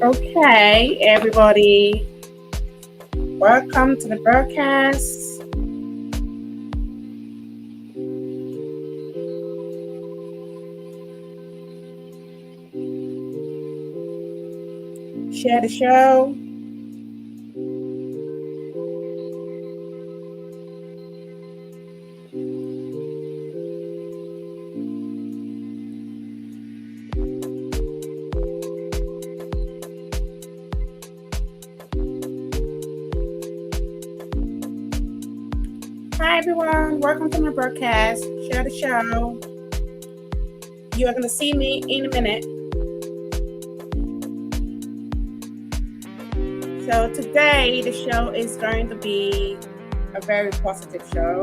Okay, everybody, welcome to the broadcast. Share the show. Hi, everyone. Welcome to my broadcast. Share the show. You are going to see me in a minute. So today, the show is going to be a very positive show.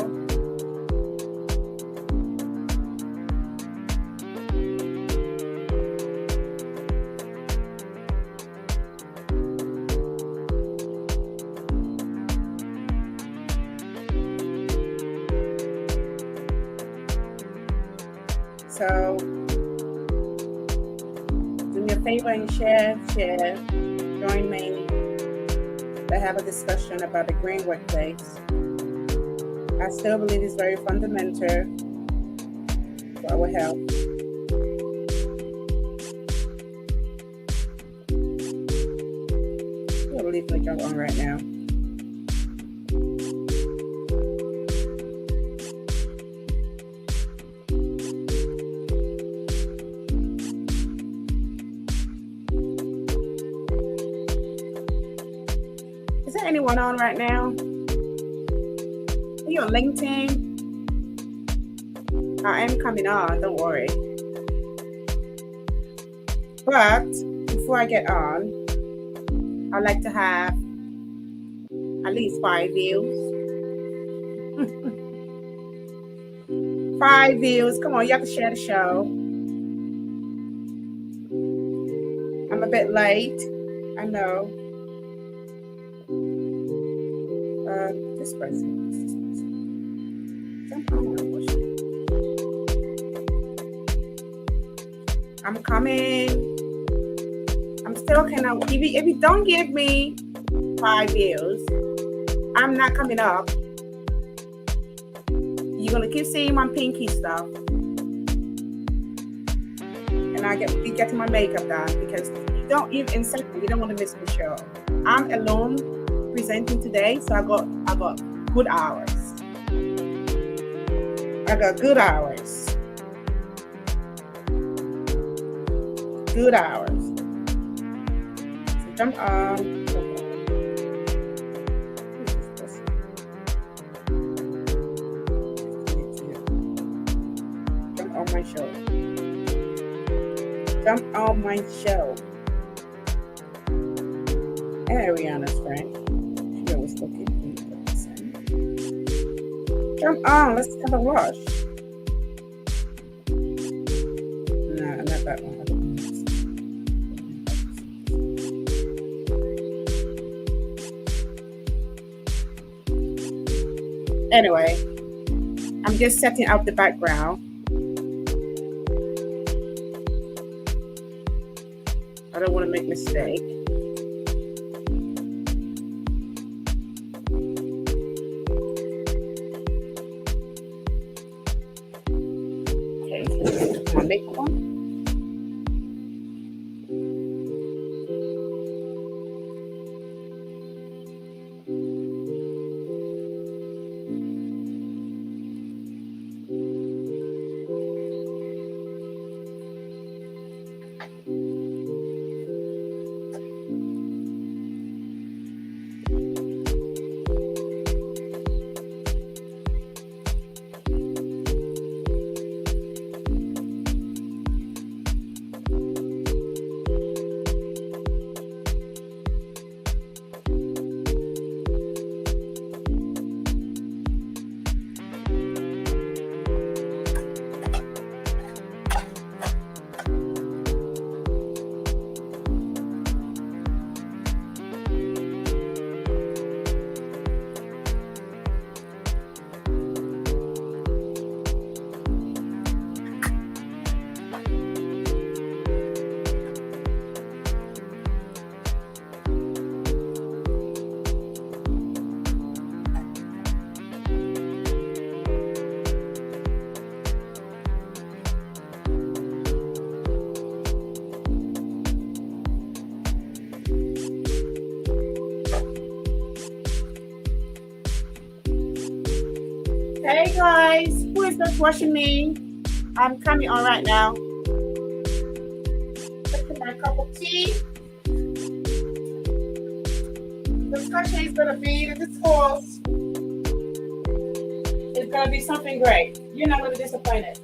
So do me a favor and share. Join me to have a discussion about the green workplace. I still believe it's very fundamental for our health. I believe we jump on right now. Is there anyone on right now? Are you on LinkedIn? I am coming on, don't worry. But before I get on, I'd like to have at least 5 views. 5 views. Come on, you have to share the show. I'm a bit late. I know. This person. Jump on. I'm coming. I'm still kind of. If you don't give me 5 views, I'm not coming up. You're gonna keep seeing my pinky stuff, and I be getting my makeup done because you don't even you don't want to miss the show. I'm alone presenting today, so I got good hours. I got good hours. Good hours. So jump on. Jump on my show. Jump on my show. And Ariana's friend. She always looking. Jump on, let's have a watch. No, not that one. Anyway, I'm just setting up the background. I don't want to make mistake. Okay, my makeup on. guys. Who is just watching me? I'm coming on right now. Taking my cup of tea. Discussion is gonna be the discourse. It's gonna be something great. You're not gonna be disappointed.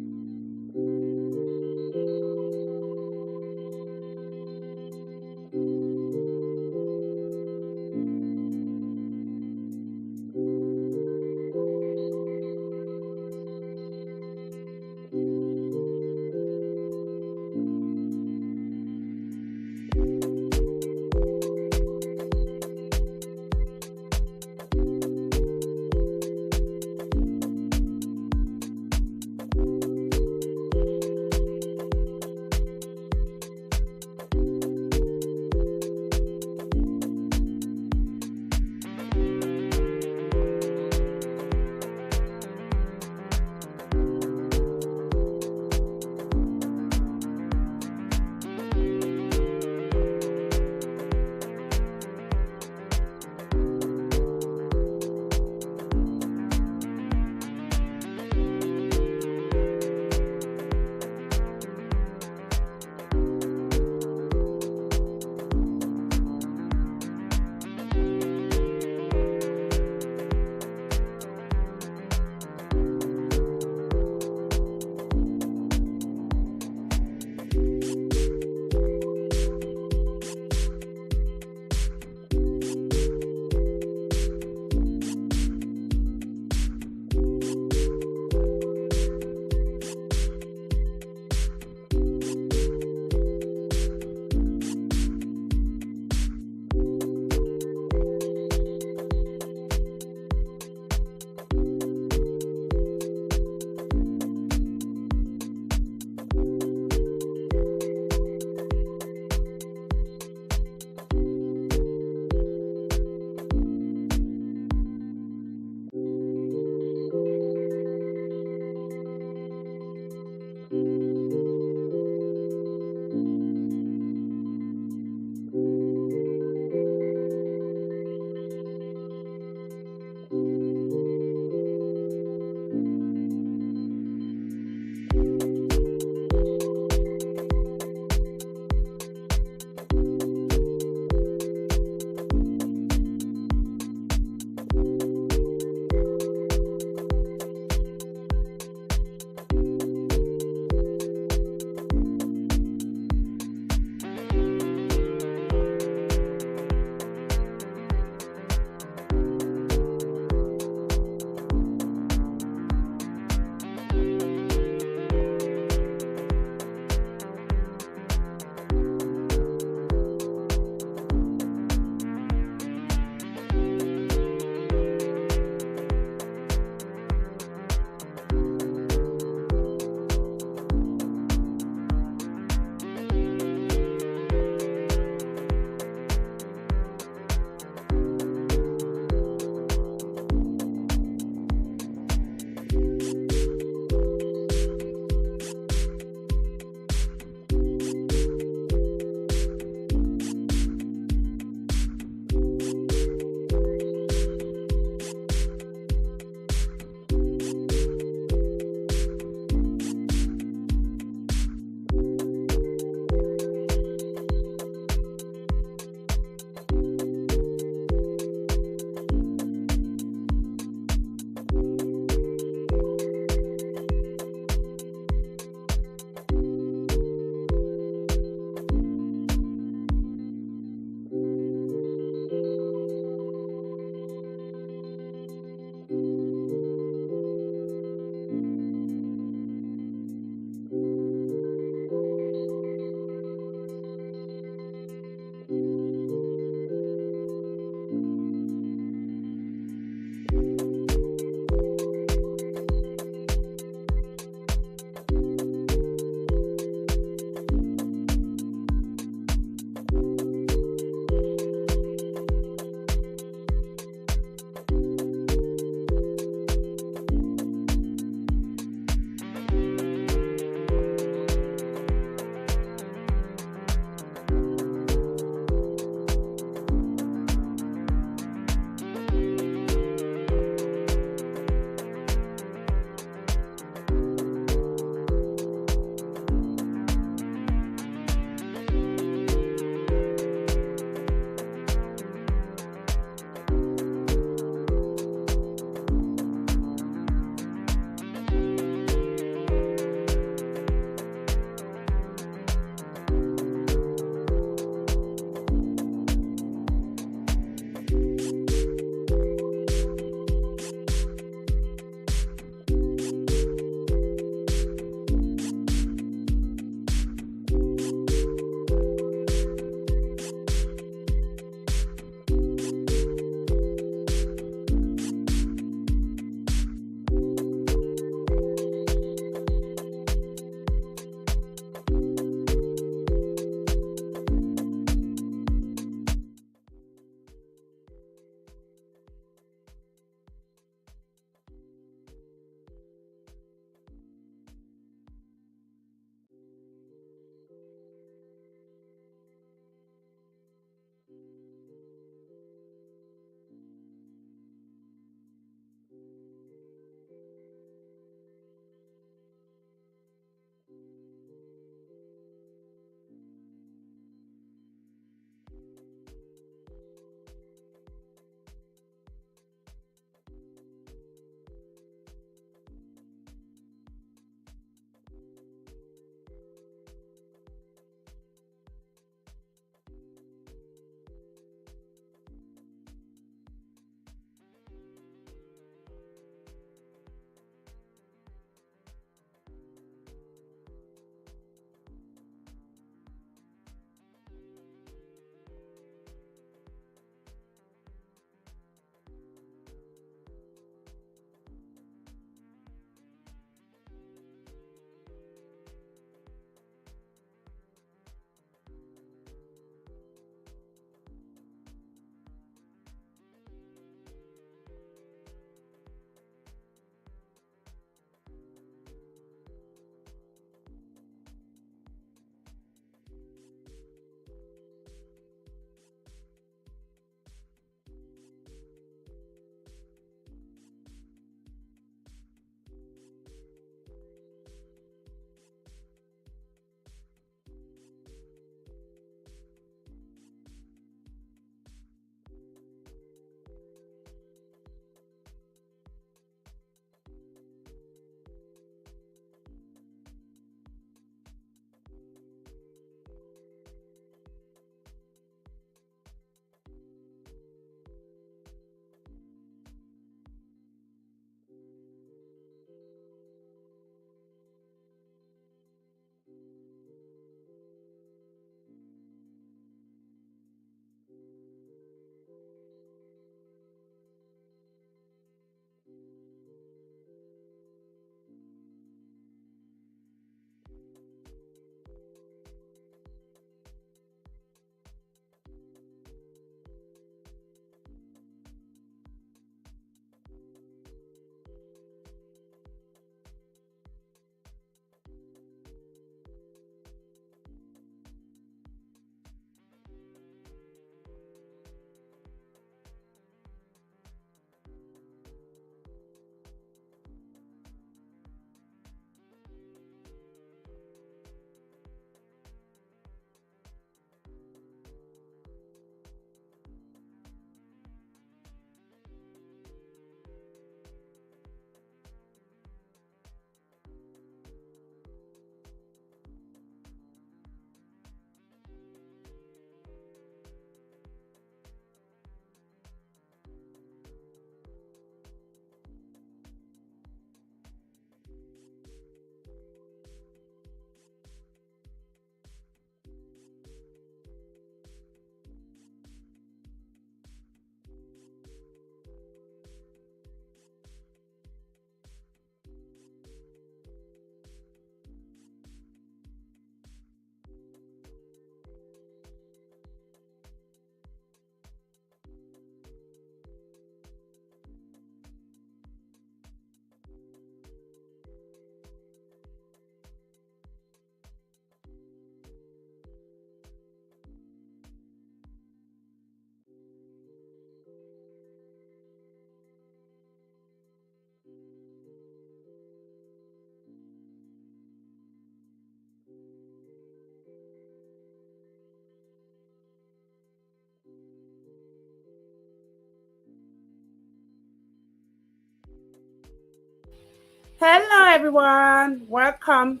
Hello, everyone. Welcome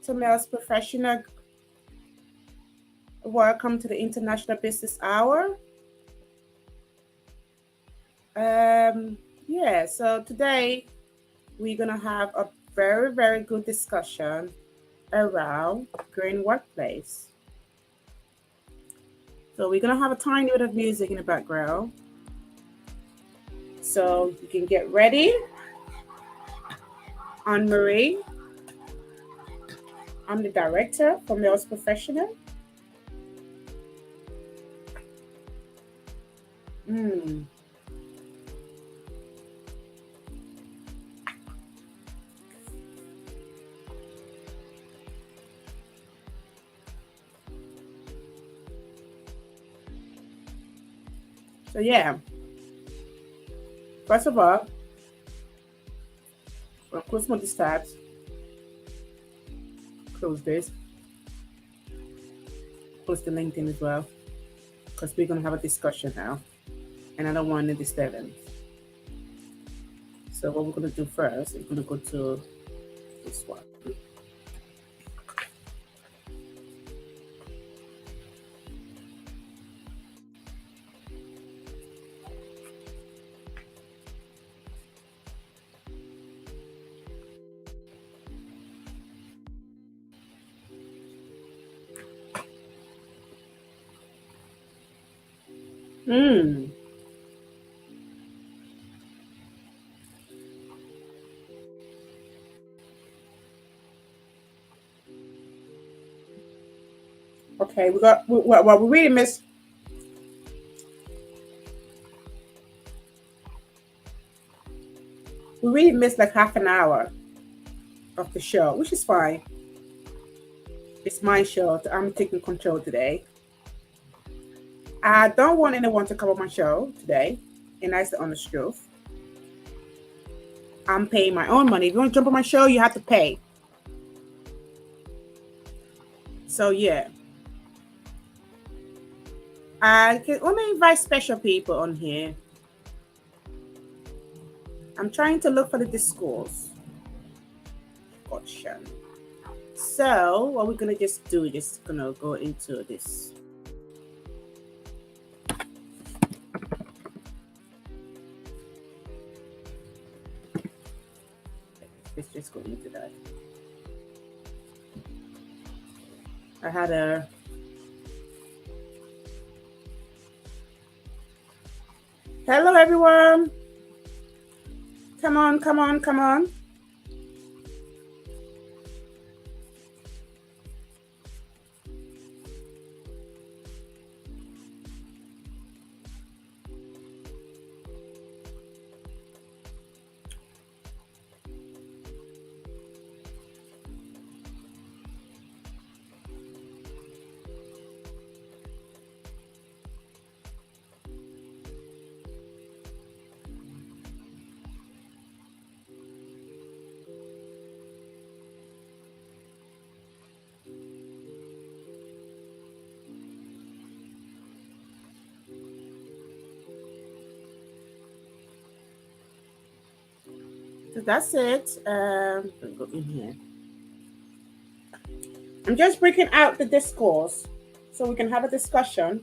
to Mel's Professional. Welcome to the International Business Hour. So today we're going to have a very, very good discussion around green workplace. So we're going to have a tiny bit of music in the background. So you can get ready. Anne Marie. I'm the director for Mel's Professional. So yeah, first of all, I'll close my tabs. Close this. Close the LinkedIn as well, because we're gonna have a discussion now, and I don't want any disturbance. So what we're gonna do first is gonna go to this one. Okay, we really missed. We really missed like half an hour of the show, which is fine. It's my show. I'm taking control today. I don't want anyone to cover my show today, and that's the honest truth. I'm paying my own money. If you want to jump on my show, you have to pay. So yeah. I can only invite special people on here. I'm trying to look for the discourse. Gotcha. So what we're gonna just do is just gonna go into this. Let's just go into that. I had a hello everyone. Come on, come on, come on. So that's it. Go in here. I'm just breaking out the discourse so we can have a discussion.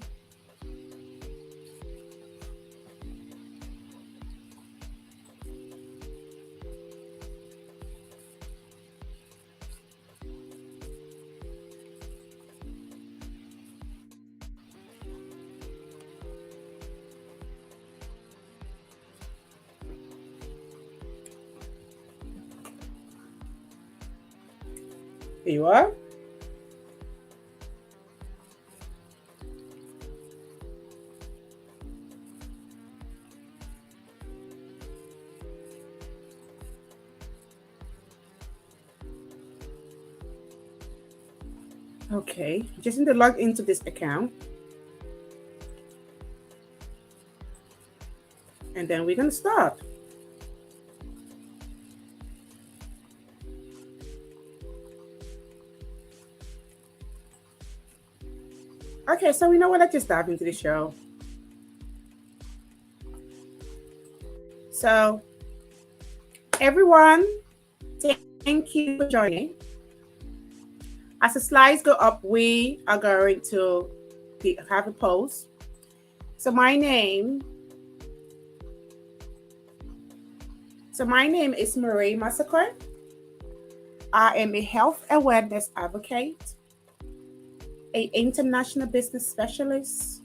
Here you are. Okay, just need to log into this account. And then we're going to start. Okay, so we know what, let's just dive into the show. So everyone. Thank you for joining. As the slides go up, we are going to have a post. So my name is Marie Massacre. I am a health awareness advocate, an international business specialist.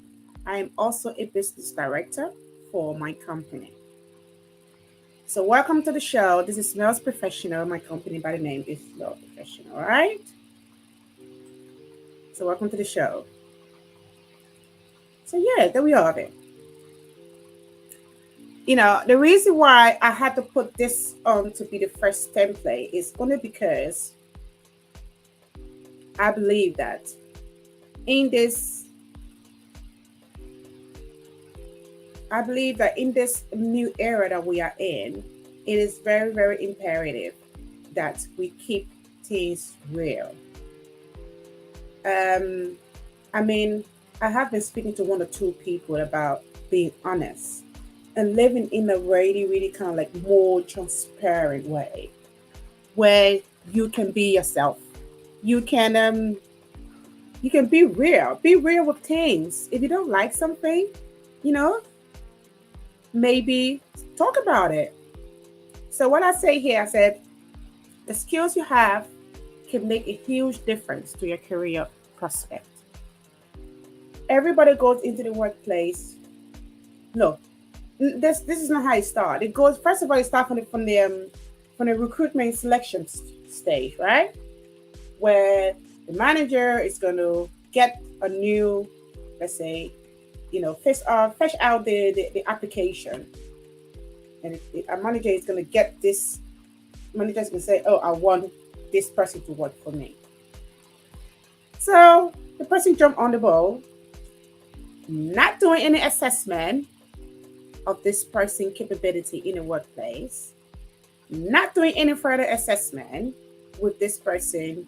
I am also a business director for my company. So welcome to the show. This is Smells Professional. My company by the name is Smells Professional, all right? So welcome to the show. So yeah, there we are then. You know, the reason why I had to put this on to be the first template is only because I believe that in this new era that we are in, it is very, very imperative that we keep things real. I mean, I have been speaking to one or two people about being honest and living in a really, really kind of like more transparent way where you can be yourself. You can be real. Be real with things. If you don't like something, you know, maybe talk about it. So what I say here, I said, the skills you have can make a huge difference to your career prospect. Everybody goes into the workplace. Look, this is not how it starts. It goes, first of all, it starts from the recruitment selection stage, right? Where the manager is going to get a new, let's say, you know, fetch out the application, and a manager is going to get this. Manager is going to say, "Oh, I want this person to work for me." So the person jumped on the ball, not doing any assessment of this person's capability in the workplace, not doing any further assessment with this person,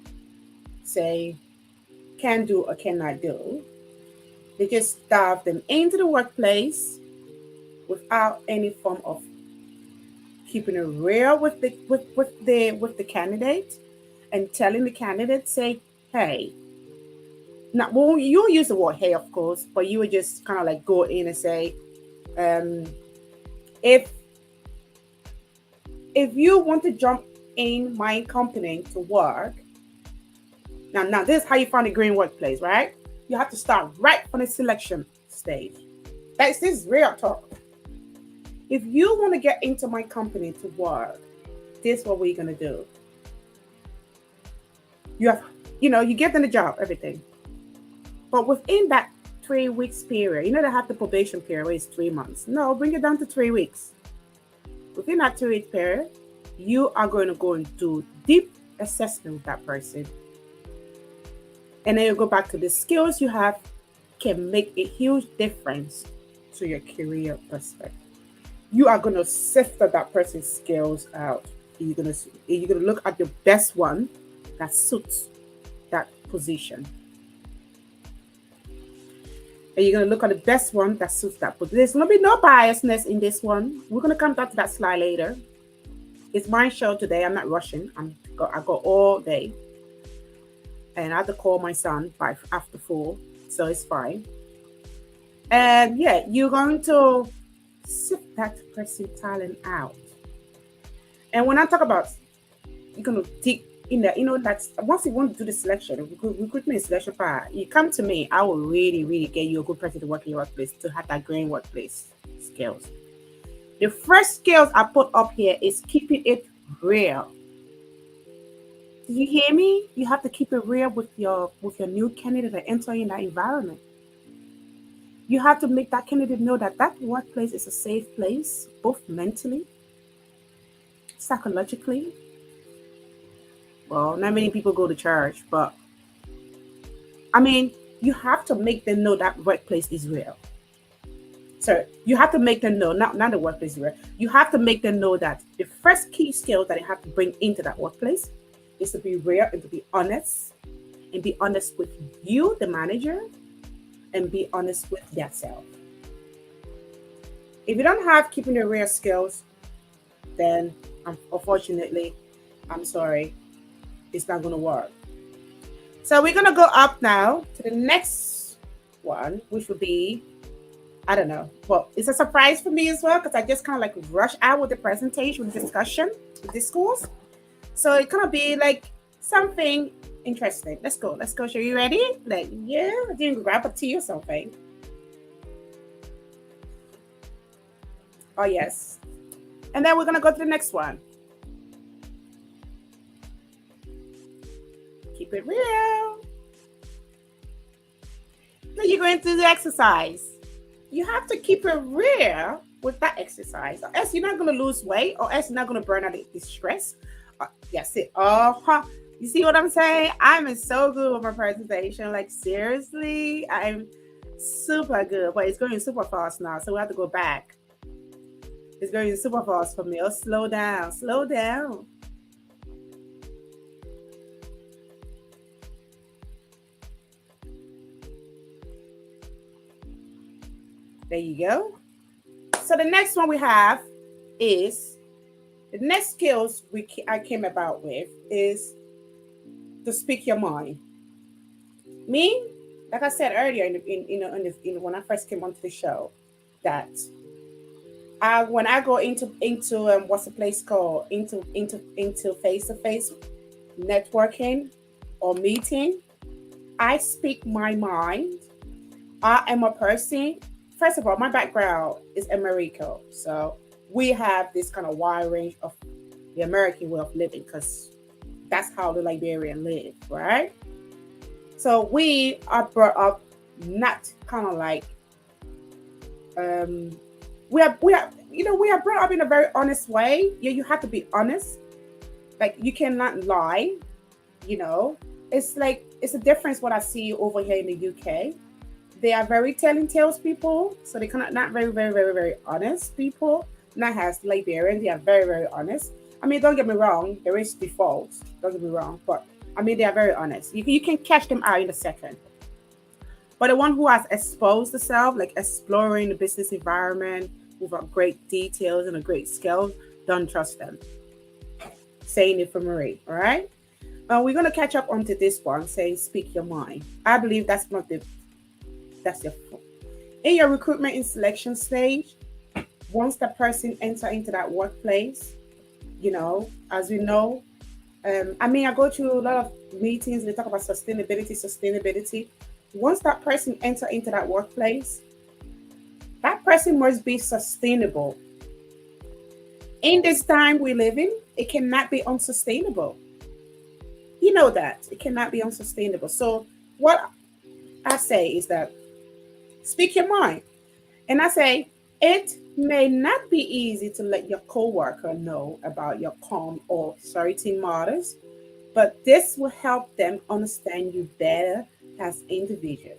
say, can do or cannot do. They just dive them into the workplace without any form of keeping it real with the candidate and telling the candidate, say, hey. Now, well, you'll use the word hey, of course, but you would just kind of like go in and say, if you want to jump in my company to work, now this is how you find a green workplace, right? You have to start right from the selection stage. This is real talk. If you want to get into my company to work, this is what we're gonna do. You give them the job, everything. But within that 3 weeks period, you know, they have the probation period where it's 3 months. No, bring it down to 3 weeks. Within that 3 week period, you are going to go and do deep assessment with that person. And then you go back to the skills you have can make a huge difference to your career prospect. You are going to sift that person's skills out. You're going to look at the best one that suits that position. And you're going to look at the best one that suits that. But there's going to be no biasness in this one. We're going to come back to that slide later. It's my show today. I'm not rushing. I got all day. And I have to call my son by after 4. So it's fine. And yeah, you're going to sift that person's talent out. And when I talk about, you're going to dig in there, you know, that's once you want to do the selection, recruitment selection part, you come to me, I will really, really get you a good person to work in your workplace, to have that green workplace skills. The first skills I put up here is keeping it real. Do you hear me? You have to keep it real with your new candidate that entering that environment. You have to make that candidate know that workplace is a safe place, both mentally, psychologically. Well, not many people go to church, but I mean, you have to make them know that workplace is real. So you have to make them know, not the workplace is real. You have to make them know that the first key skill that they have to bring into that workplace is to be real and to be honest, and be honest with you, the manager, and be honest with yourself. If you don't have keeping the real skills, then Unfortunately, I'm sorry, it's not going to work. So we're going to go up now to the next one, which would be, I don't know. Well, it's a surprise for me as well because I just kind of like rush out with the presentation, with the discussion, with discourse. So it's gonna be like something interesting. Let's go. Let's go. Are you ready? Like, yeah, I didn't grab a tea or something. Oh yes. And then we're gonna go to the next one. Keep it real. Then you're going to do the exercise. You have to keep it real with that exercise, or else you're not gonna lose weight, or else you're not gonna burn out the stress. Yes, it. You see what I'm saying? I'm so good with my presentation. Like seriously, I'm super good, but it's going super fast now, so we have to go back. It's going super fast for me. Oh, slow down, slow down. There you go. So the next one we have is the next skills I came about with is to speak your mind. Me, like I said earlier, when I first came onto the show, that when I go into what's the place called into face to face networking or meeting, I speak my mind. I am a person. First of all, my background is America, so we have this kind of wide range of the American way of living because that's how the Liberian live, right? So we are brought up not kind of like um we are brought up in a very honest way. Yeah, you have to be honest. Like you cannot lie. You know, it's like it's a difference what I see over here in the UK. They are very telling tales people, so they cannot not very honest people. Not as Liberian, they are very honest. I mean, don't get me wrong, there is defaults. Don't get me wrong, but I mean they are very honest. You can catch them out in a second. But the one who has exposed herself, like exploring the business environment with a great details and a great skill, don't trust them. Saying it for Marie, all right? We're gonna catch up onto this one, saying speak your mind. I believe that's your in your recruitment and selection stage. Once the person enter into that workplace, as we know, I mean, I go to a lot of meetings. They talk about sustainability. Once that person enter into that workplace, that person must be sustainable. In this time we live in, it cannot be unsustainable. You know that it cannot be unsustainable. So what I say is that speak your mind. And I say it may not be easy to let your coworker know about your calm or certain matters, but this will help them understand you better as individual.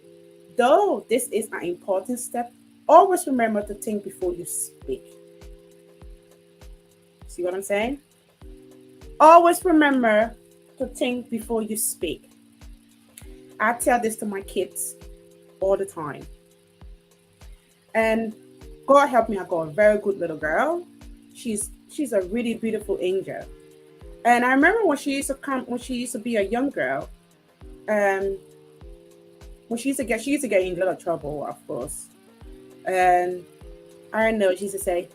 Though this is an important step, always remember to think before you speak. See what I'm saying? Always remember to think before you speak. I tell this to my kids all the time. And God help me, I got a very good little girl. She's a really beautiful angel. And I remember when she used to be a young girl, when she used to get in a lot of trouble, of course. And I know she used to say,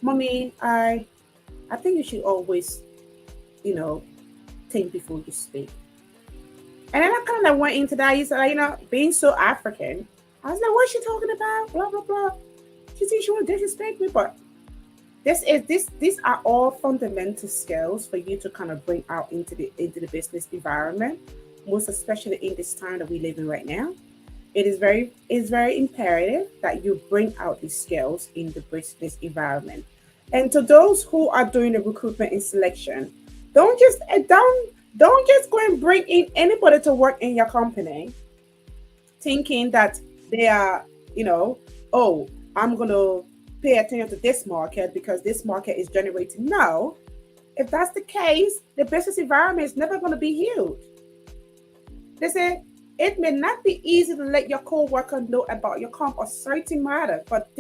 "Mommy, I think you should always, think before you speak." And then I kind of went into that. You said, being so African, I was like, "What's she talking about? Blah blah blah." She said she want to disrespect me, but these are all fundamental skills for you to kind of bring out into the business environment, most especially in this time that we live in right now. It's very imperative that you bring out these skills in the business environment. And to those who are doing the recruitment and selection, don't just go and bring in anybody to work in your company thinking that they are, oh, I'm going to pay attention to this market because this market is generating. No, if that's the case, the business environment is never going to be huge. They say it may not be easy to let your coworker know about your comp or certain matter, but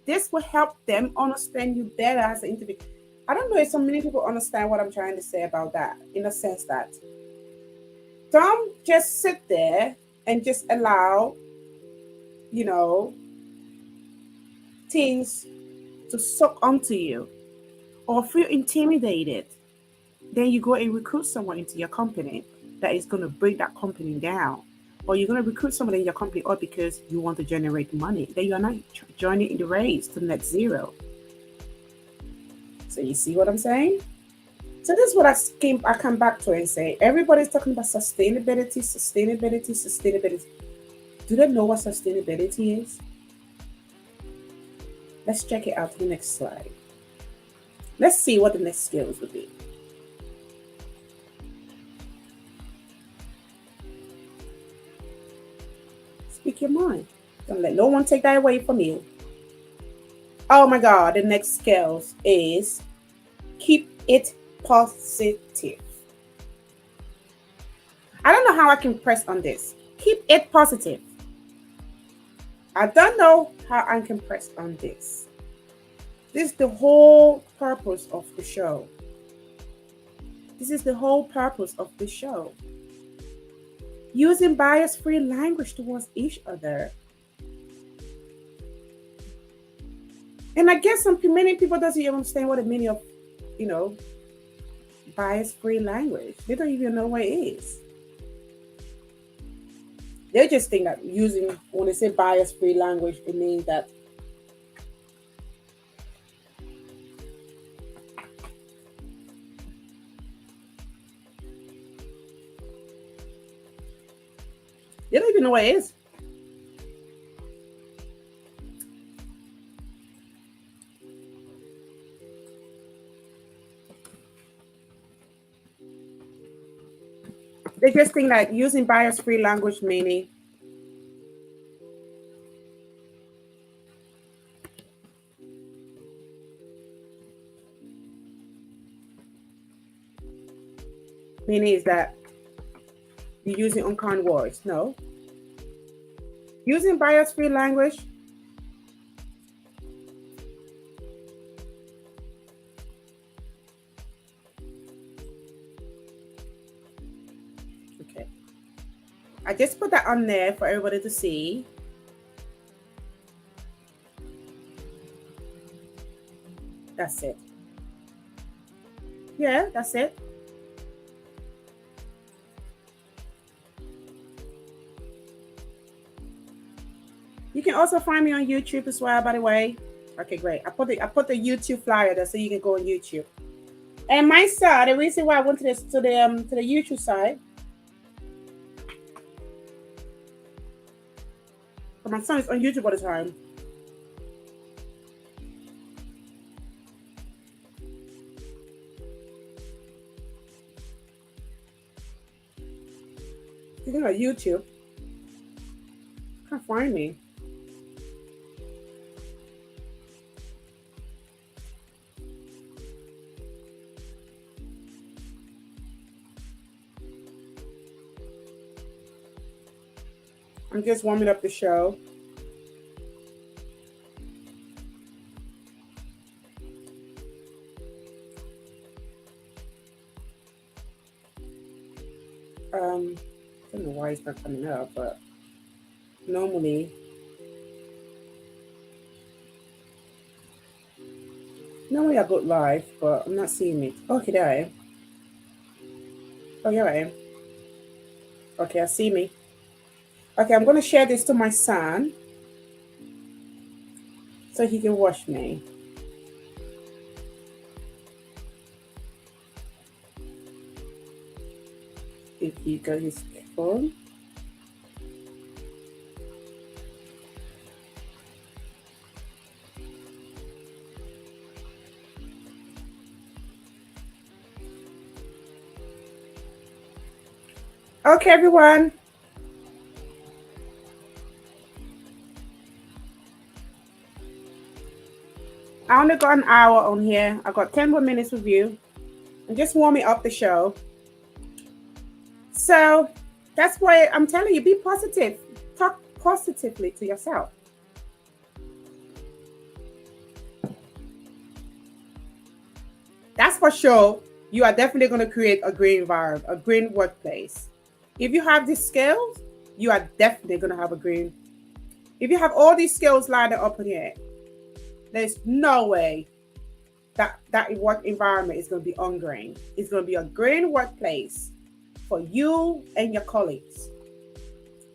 this will help them understand you better as an individual. I don't know if so many people understand what I'm trying to say about that, in a sense that don't just sit there and just allow, you know, things to suck onto you or feel intimidated. Then you go and recruit someone into your company that is going to bring that company down. Or you're going to recruit someone in your company all because you want to generate money. Then you are not joining in the race to net zero. So you see what I'm saying? So this is what I come back to and say, everybody's talking about sustainability, sustainability, sustainability. Do they know what sustainability is? Let's check it out to the next slide. Let's see what the next skills would be. Speak your mind. Don't let no one take that away from you. Oh my God, the next skills is keep it positive. I don't know how I can press on this. Keep it positive. I don't know how I can press on this. This is the whole purpose of the show. This is the whole purpose of the show. Using bias-free language towards each other. And I guess many people doesn't even understand what the meaning of, bias-free language. They don't even know what it is. They just think that when they say bias-free language, it means that they don't even know what it is. They just think that using bias-free language meaning is that you're using unkind words. No. Using bias-free language okay. I just put that on there for everybody to see. That's it. Yeah, that's it. You can also find me on YouTube as well, by the way. Okay, great. I put the YouTube flyer there so you can go on YouTube. And my son, the reason why I went to the YouTube side, but my son is on YouTube all the time. You can go on YouTube. Can't find me. I'm just warming up the show. I don't know why it's not coming up, but normally I go live, but I'm not seeing it. Okay, there I am. Oh, yeah, I am. Okay, I see me. Okay, I'm going to share this to my son so he can watch me. If he got his phone. Okay, everyone. I only got an hour on here. I got 10 more minutes with you. I'm just warming up the show. So that's why I'm telling you, be positive. Talk positively to yourself. for sure, you are definitely going to create a green environment, a green workplace. If you have these skills, you are definitely going to have a green. If you have all these skills lined up in here, there's no way that work environment is going to be ungreen. It's going to be a green workplace for you and your colleagues.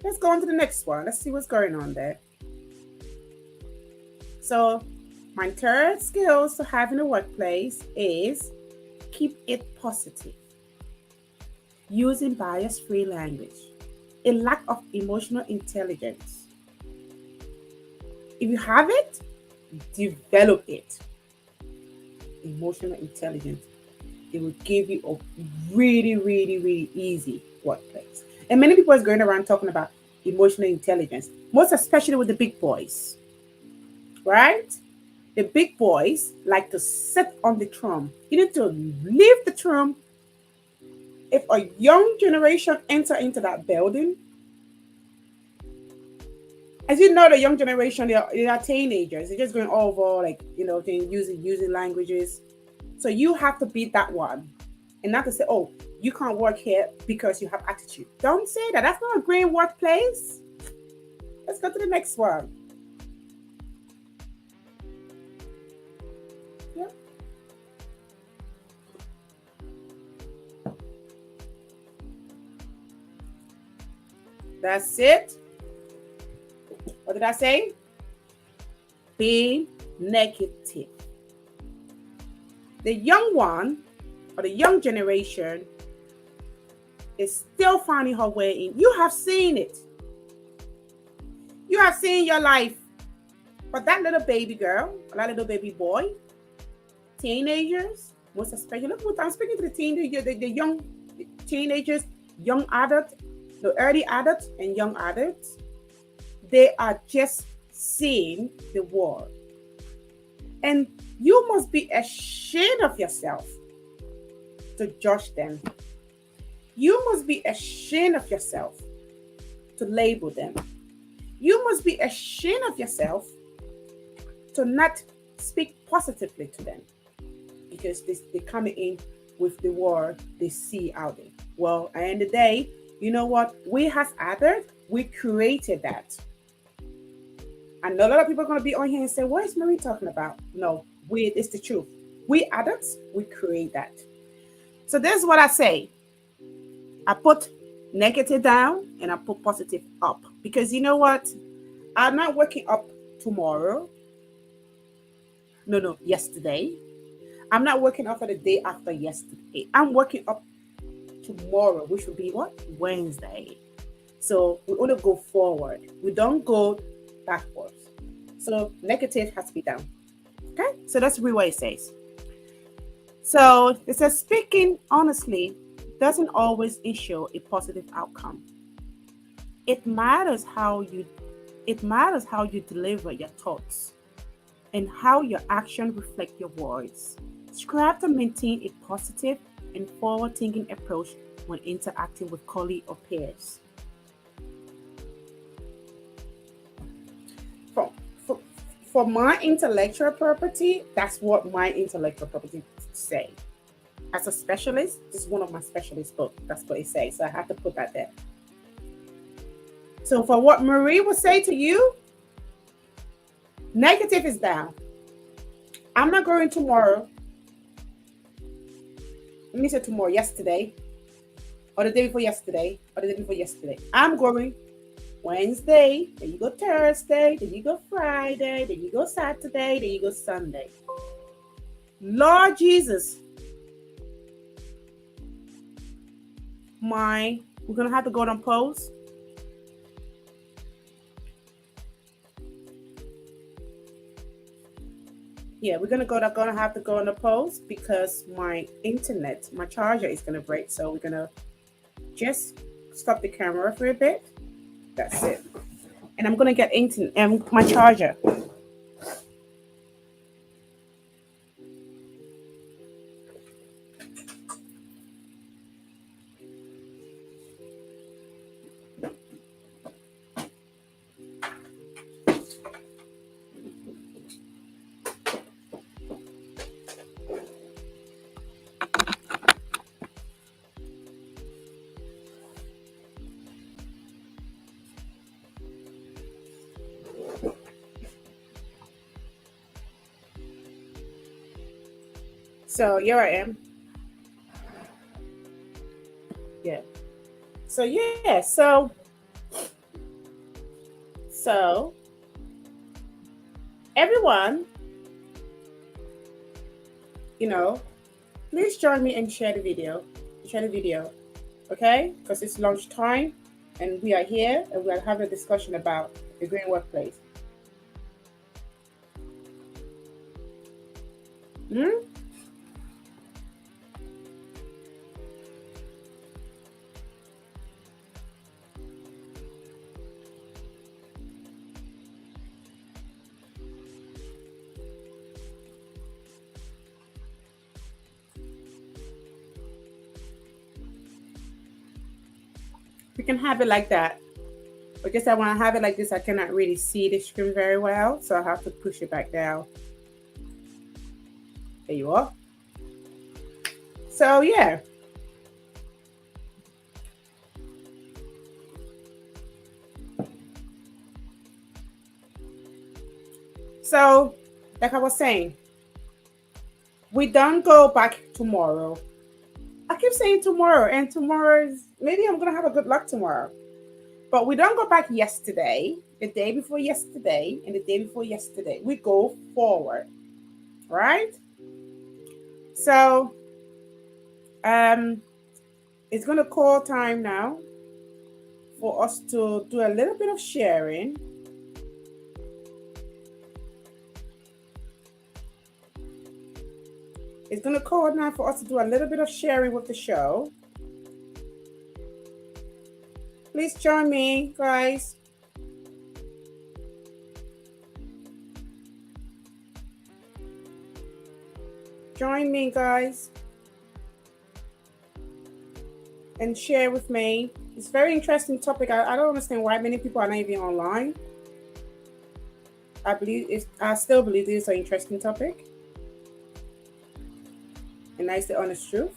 Let's go on to the next one. Let's see what's going on there. So my third skills to have in a workplace is keep it positive. Using bias-free language. A lack of emotional intelligence. If you have it, develop it. Emotional intelligence. It will give you a really, really, really easy workplace. And many people are going around talking about emotional intelligence, most especially with the big boys, right? The big boys like to sit on the throne. You need to leave the throne. If a young generation enter into that building, as you know, the young generation, they are teenagers. They're just going over, like, they're using languages. So you have to be that one. And not to say, oh, you can't work here because you have attitude. Don't say that. That's not a great workplace. Let's go to the next one. Yeah. That's it. What did I say? Be negative. The young one, or the young generation, is still finding her way in. You have seen it. You have seen your life. But that little baby girl, or that little baby boy, teenagers, most especially, look what I'm speaking to the teenagers, the young teenagers, young adults, the early adults and young adults. They are just seeing the world. And you must be ashamed of yourself to judge them. You must be ashamed of yourself to label them. You must be ashamed of yourself to not speak positively to them, because they come in with the word they see out there. Well, at the end of the day, you know what? We as adults, we created that. I know a lot of people are going to be on here and say, what is Marie talking about? No, it's the truth. We adults, we create that. So this is what I say. I put negative down and I put positive up. Because you know what? I'm not waking up tomorrow. No, yesterday. I'm not waking up for the day after yesterday. I'm waking up tomorrow, which will be what? Wednesday. So we only go forward. We don't go backwards. So negative has to be down. Okay? So that's really what it says. So it says, speaking honestly doesn't always ensure a positive outcome. It matters how you deliver your thoughts and how your actions reflect your words. Strive to maintain a positive and forward-thinking approach when interacting with colleagues or peers. For my intellectual property, that's what my intellectual property say. As a specialist, this is one of my specialist books. That's what it says. So I have to put that there. So for what Marie will say to you, negative is down. I'm not going tomorrow. Let me say tomorrow, yesterday, or the day before yesterday, or the day before yesterday. I'm going Wednesday, then you go Thursday, then you go Friday, then you go Saturday, then you go Sunday. Lord Jesus, we're going to have to go on pause. Yeah, we're gonna have to go on a pause because my charger is gonna break. So we're gonna just stop the camera for a bit. That's it. And I'm gonna get my charger. So here I am. Yeah. So yeah. So everyone, you know, please join me and share the video. Share the video, okay? Because it's lunchtime, and we are here, and we are having a discussion about the green workplace. Hmm? We can have it like that. Because I want to have it like this, I cannot really see the screen very well, so I have to push it back down. There you are. So yeah. So, like I was saying, we don't go back tomorrow. I keep saying tomorrow, and tomorrow is maybe I'm gonna have a good luck tomorrow. But we don't go back yesterday, the day before yesterday, and the day before yesterday. We go forward, right? So, um, it's gonna call time now for us to do a little bit of sharing. It's gonna call now for us to do a little bit of sharing with the show. Please join me, guys. Join me, guys, and share with me. It's a very interesting topic. I don't understand why many people are not even online. I still believe this is an interesting topic, and that's the honest truth.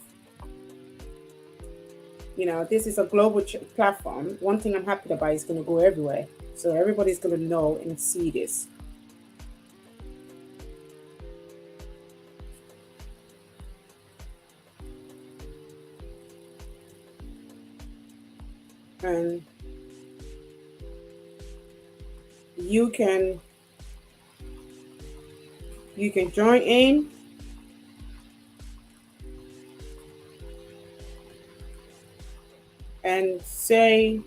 You know, this is a global platform. One thing I'm happy about is going to go everywhere, so everybody's going to know and see this. And you can join in and say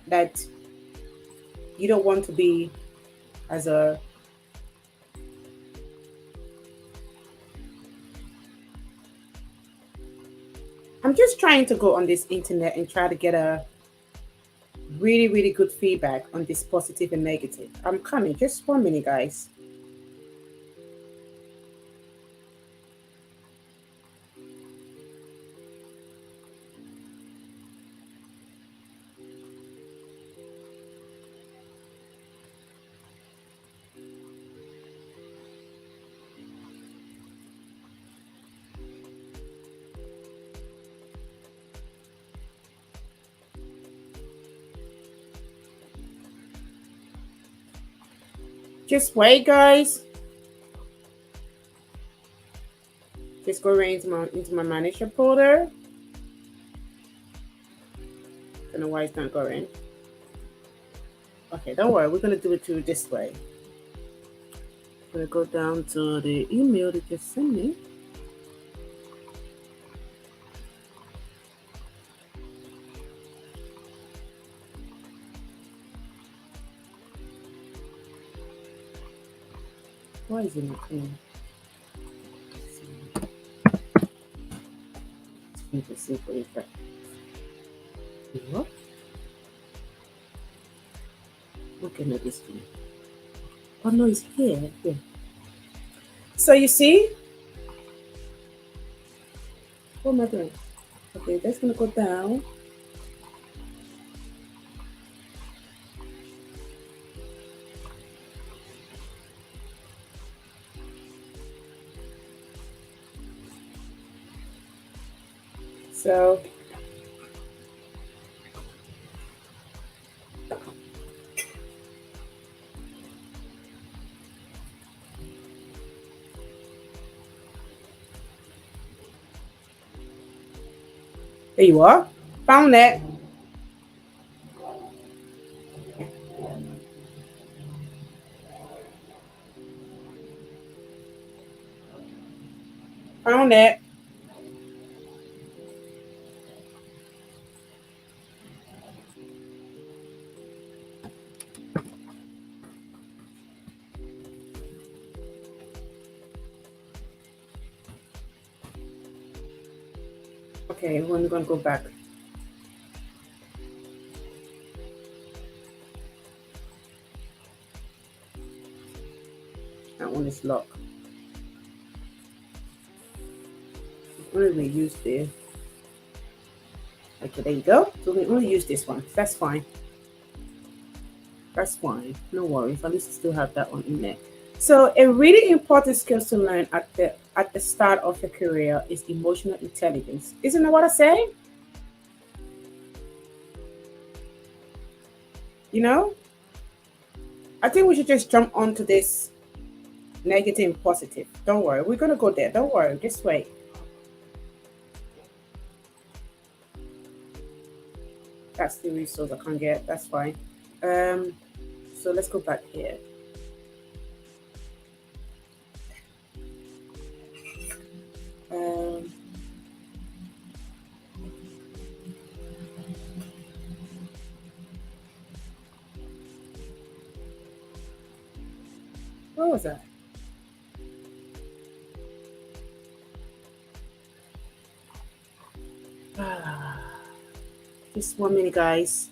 that you don't want to be as a I'm just trying to go on this internet and try to get a really, really good feedback on this positive and negative. I'm coming. Just 1 minute, guys. Just wait, guys. Just go right into my manager folder. Don't know why it's not going. Okay, don't worry. We're gonna do it through this way. I'm gonna go down to the email that you sent me. Why is it not coming? It's simple effect. What? Okay, no, this one. Oh no, it's here. Here. So you see, what am I doing? Okay, that's gonna go down. So There you are. Found it. Found it. Okay, we're gonna go back. That one is locked. What did we use there? Okay, there you go. So we only use this one. That's fine. That's fine. No worries. At least you still have that one in there. So a really important skill to learn at the start of your career is emotional intelligence. Isn't that what I say? You know? I think we should just jump onto this negative and positive. Don't worry. We're gonna go there. Don't worry. Just wait. That's the resource I can't get. That's fine. So let's go back here. Um, what was that? Just 1 minute, guys.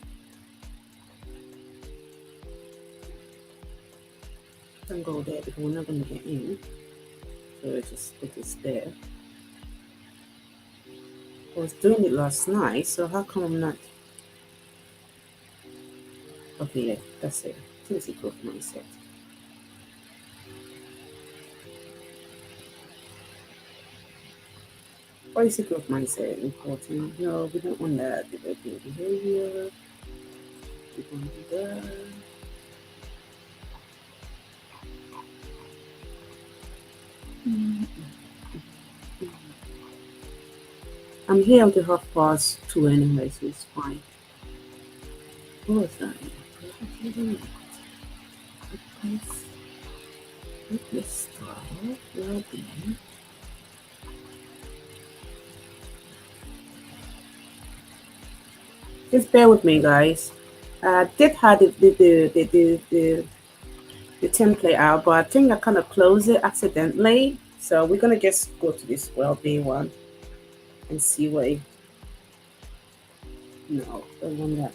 Don't go there because we're not going to get in. So just put this there. I was doing it last night, so how come I'm not? Okay, yeah, that's it. Since it growth mindset. Why is it growth mindset important? No, we don't want that. Developing behavior. We don't do that. I'm here until 2:30 anyway, so it's fine. What was that? Let's start. Well-being. Just bear with me, guys. I did have the template out, but I think I kind of closed it accidentally. So we're gonna just go to this well-being one and see what it. No, don't want that.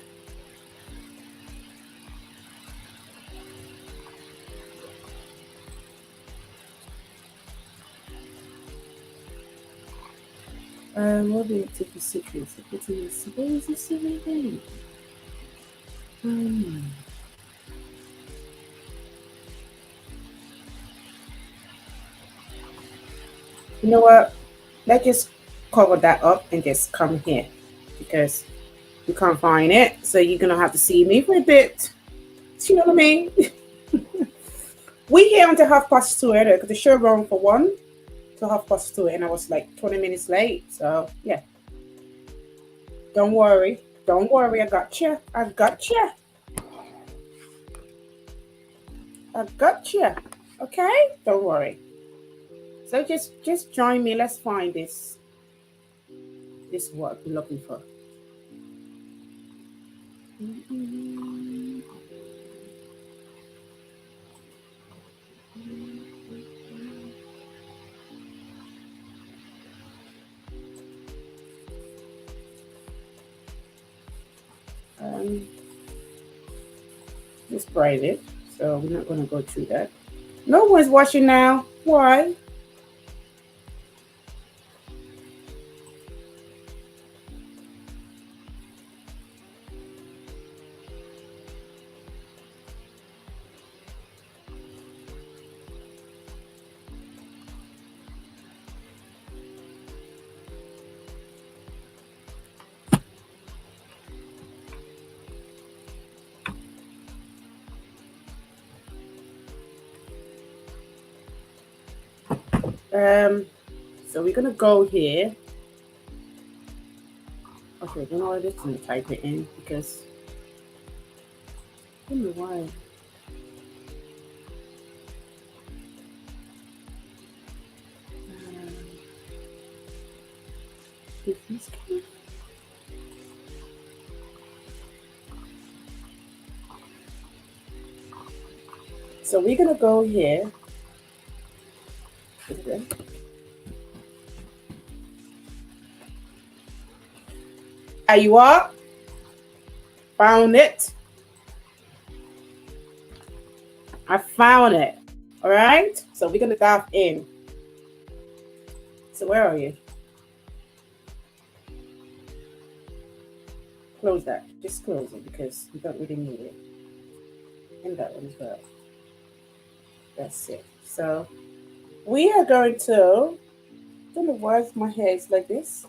What do you take the secrets? What is the silly thing? You know what? Let's just cover that up and just come here because we can't find it. So you're gonna have to see me for a bit. Do you know what I mean? We here until 2:30 earlier because the show ran for 1 to 2:30, and I was like 20 minutes late. So yeah, don't worry, don't worry. I got you. I got you. I got you. Okay, don't worry. So just join me. Let's find this what we're looking for. It's private, so we're not going to go through that. No one's watching now. Why? So we're gonna go here. Okay, you know what? Just gonna type it in because I don't know why. If this can- So we're gonna go here. Okay. Are you up? Found it. I found it. All right. So we're gonna dive in. So where are you? Close that. Just close it because you don't really need it. And that one as well. That's it. So we are going to. I don't know why my hair is like this.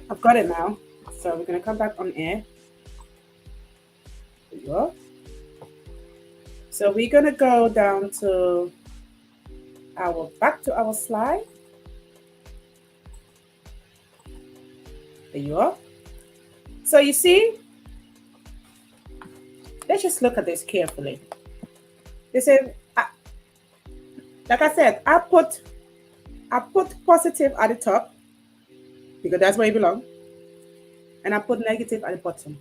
I've got it now. So we're gonna come back on air. There you are. So we're gonna go down to our back to our slide. There you are. So you see, let's just look at this carefully. This is, like I said, I put positive at the top because that's where it belongs, and I put negative at the bottom.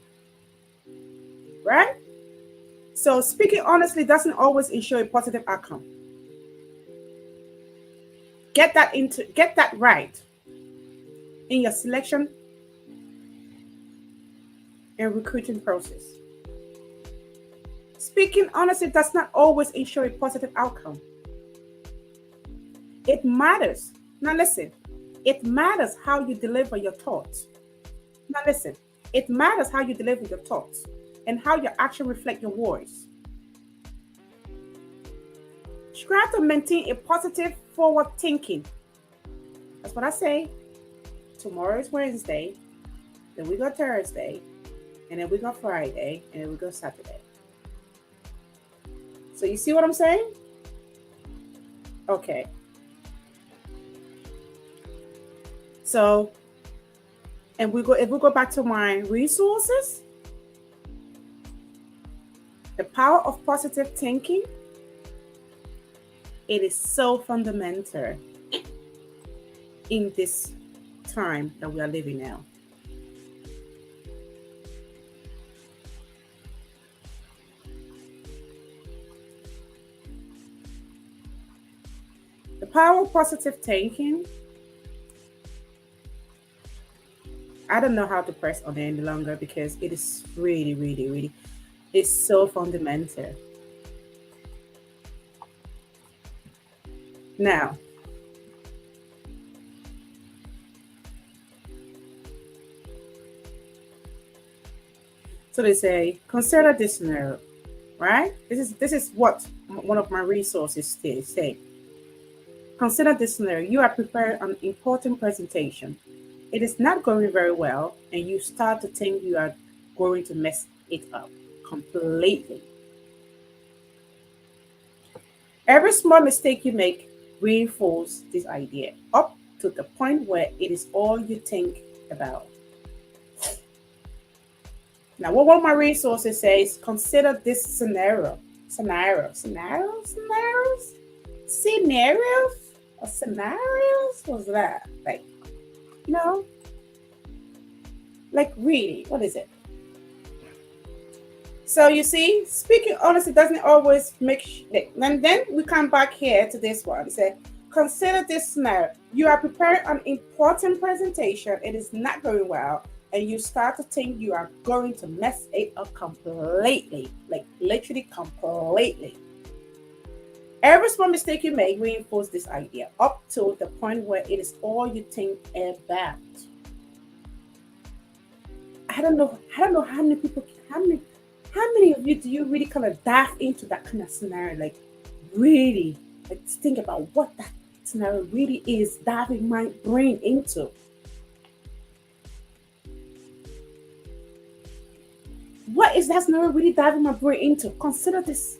Right? So speaking honestly doesn't always ensure a positive outcome. Get that right in your selection and recruiting process. Speaking honestly does not always ensure a positive outcome. It matters. Now listen, it matters how you deliver your thoughts. Now listen, it matters how you deliver your thoughts and how your action reflect your words. Try to maintain a positive forward thinking. That's what I say. Tomorrow is Wednesday, then we go Thursday, and then we go Friday, and then we go Saturday. So you see what I'm saying? Okay. So, and if we go back to my resources, the power of positive thinking, it is so fundamental in this time that we are living now. The power of positive thinking, I don't know how to press on it any longer because it is really, really, really, it's so fundamental. Now, so they say, consider this scenario, right? This is what one of my resources say. Consider this scenario. You are preparing an important presentation. It is not going very well, and you start to think you are going to mess it up completely. Every small mistake you make reinforces this idea up to the point where it is all you think about. Now, what one of my resources says, consider this scenarios, or scenarios. What's that? Like, no, like really, what is it? So you see, speaking honestly doesn't always and then we come back here to this one. Say, consider this scenario. You are preparing an important presentation. It is not going well, and you start to think you are going to mess it up completely, like literally completely. Every small mistake you make reinforces this idea up to the point where it is all you think about. I don't know how many people, how many of you do you really kind of dive into that kind of scenario? Like, really, like think about what that scenario really is diving my brain into. What is that scenario really diving my brain into? Consider this.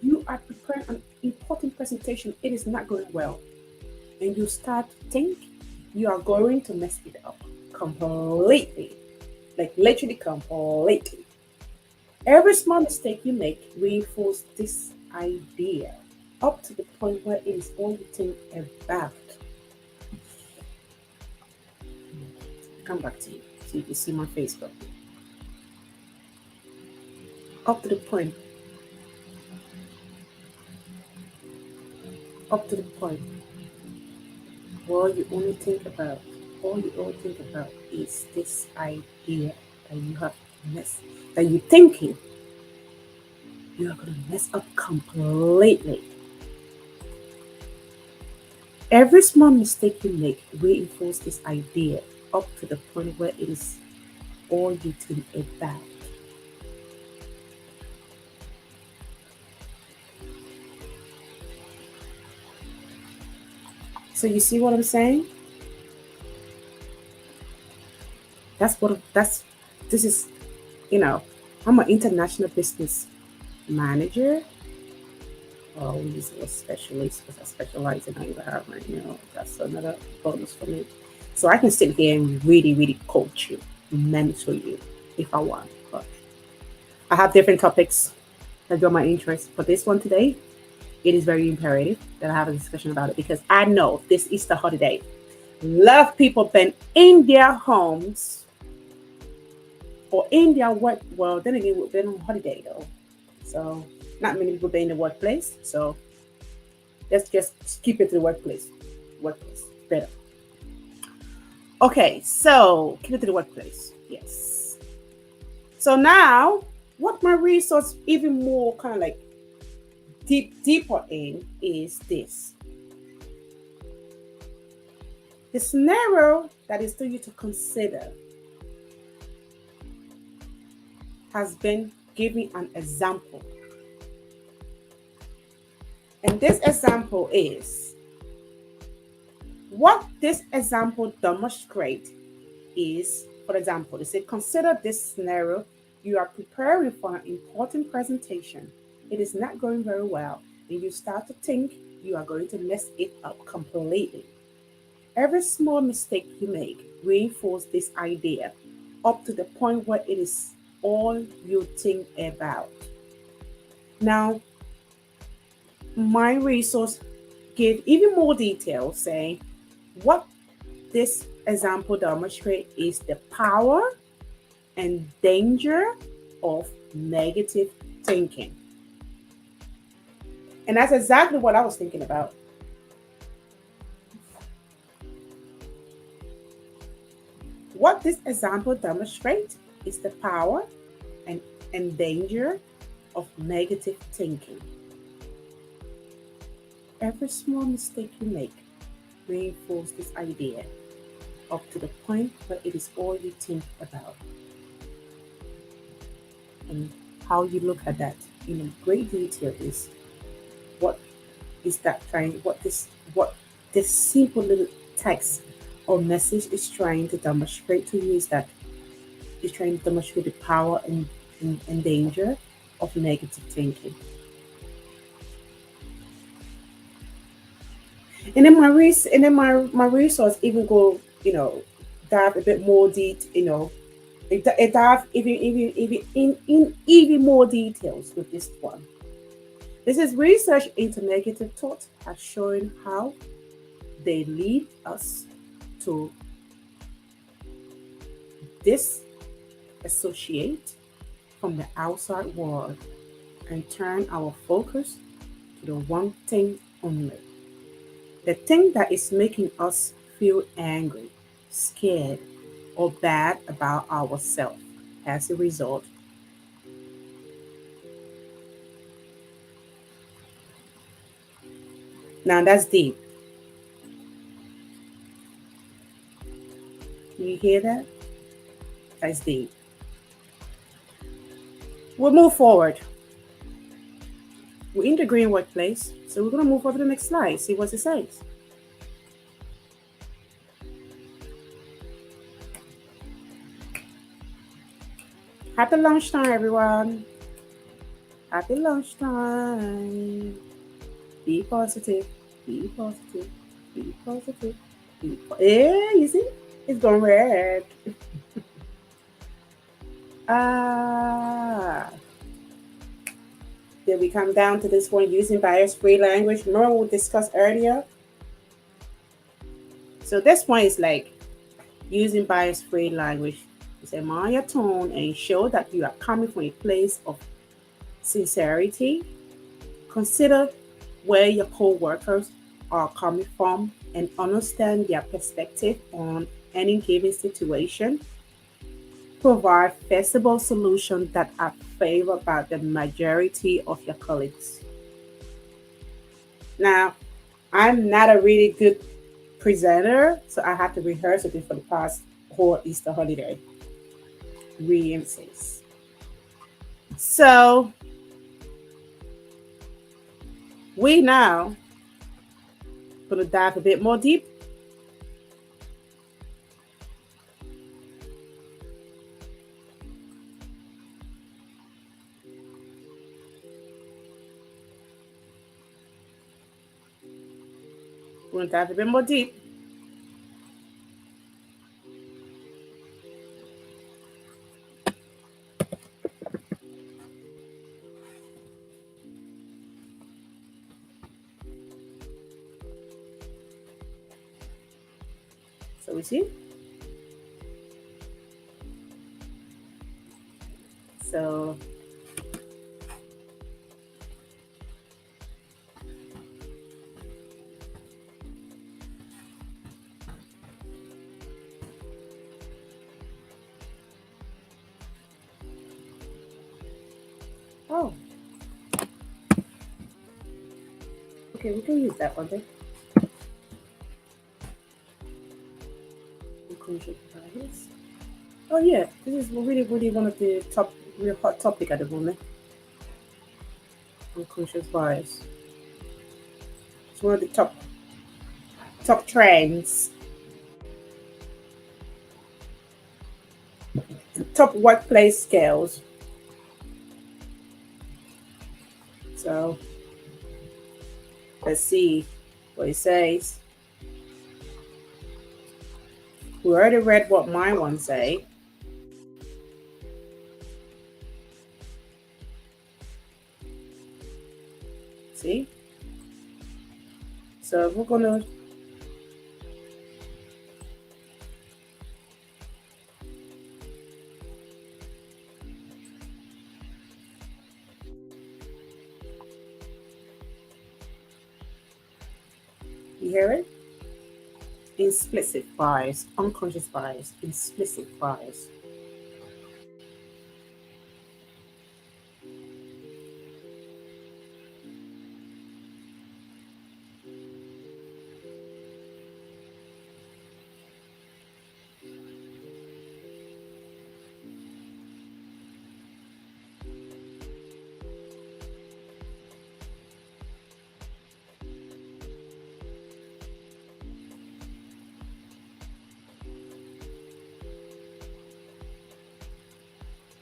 You are preparing an important presentation. It is not going well. And you start to think you are going to mess it up completely. Like literally completely. Every small mistake you make reinforces this idea up to the point where it is all you think about. Come back to you so you can see my Facebook. Up to the point. Up to the point. All you only think about, all you all think about is this idea that you have messed, that you're thinking you are going to mess up completely. Every small mistake you make reinforces this idea up to the point where it is all you think about. So you see what I'm saying? That's this is, you know, I'm an international business manager. Always a specialist because I specialize in environment. That's another bonus for me. So I can sit here and really, really coach you, mentor you if I want. But I have different topics that got my interest. For this one today, it is very imperative that I have a discussion about it because I know this Easter holiday, a lot of people been in their homes or in their work. Well, then again, we've been on holiday though. So not many people been in the workplace. So let's just keep it to the workplace. Workplace, better. Okay, so keep it to the workplace. Yes. So now, what my resource even more kind of like deeper in is this. The scenario that is for you to consider has been giving an example. And this example is what this example demonstrates is, for example, they say, consider this scenario. You are preparing for an important presentation. It is not going very well, and you start to think you are going to mess it up completely. Every small mistake you make reinforces this idea up to the point where it is all you think about. Now, my resource gave even more details saying what this example demonstrates is the power and danger of negative thinking. And that's exactly what I was thinking about. What this example demonstrates is the power and danger of negative thinking. Every small mistake you make reinforces this idea up to the point where it is all you think about. And how you look at that in great detail is what is that trying, what this simple little text or message is trying to demonstrate to you is that it's trying to demonstrate the power and danger of negative thinking. And then my resource even go, dive a bit more it dive even in even more details with this one. This is research into negative thoughts has shown how they lead us to disassociate from the outside world and turn our focus to the one thing only. The thing that is making us feel angry, scared, or bad about ourselves. As a result, now that's deep. You hear that? That's deep. We'll move forward. We're in the green workplace, so we're going to move over to the next slide, see what it says. Happy lunchtime, everyone. Happy lunchtime. Be positive. Be positive. Be positive. Yeah, you see? It's going red. Ah. Then we come down to this one, using bias-free language. Remember we discussed earlier? So this one is like using bias-free language. You say, mind your tone and show that you are coming from a place of sincerity. Consider where your co-workers are coming from and understand their perspective on any given situation. Provide feasible solutions that are favored by the majority of your colleagues. Now, I'm not a really good presenter, so I have to rehearse it for the past whole Easter holiday. Re-emphasis. So we now gonna dive a bit more deep. We're gonna dive a bit more deep. So we see. So oh, okay, we can use that one then. Unconscious bias. Oh yeah, this is really one of the top, real hot topic at the moment. Unconscious bias. It's one of the top trends, top workplace skills. So let's see what it says. We already read what my one say. See? So we're gonna you hear it? Implicit bias, unconscious bias, implicit bias.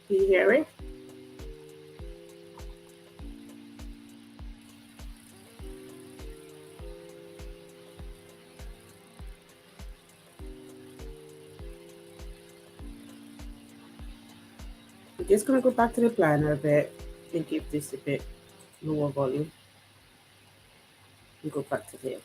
Do you hear it? just gonna go back to the planner a bit and give this a bit lower volume and go back to there.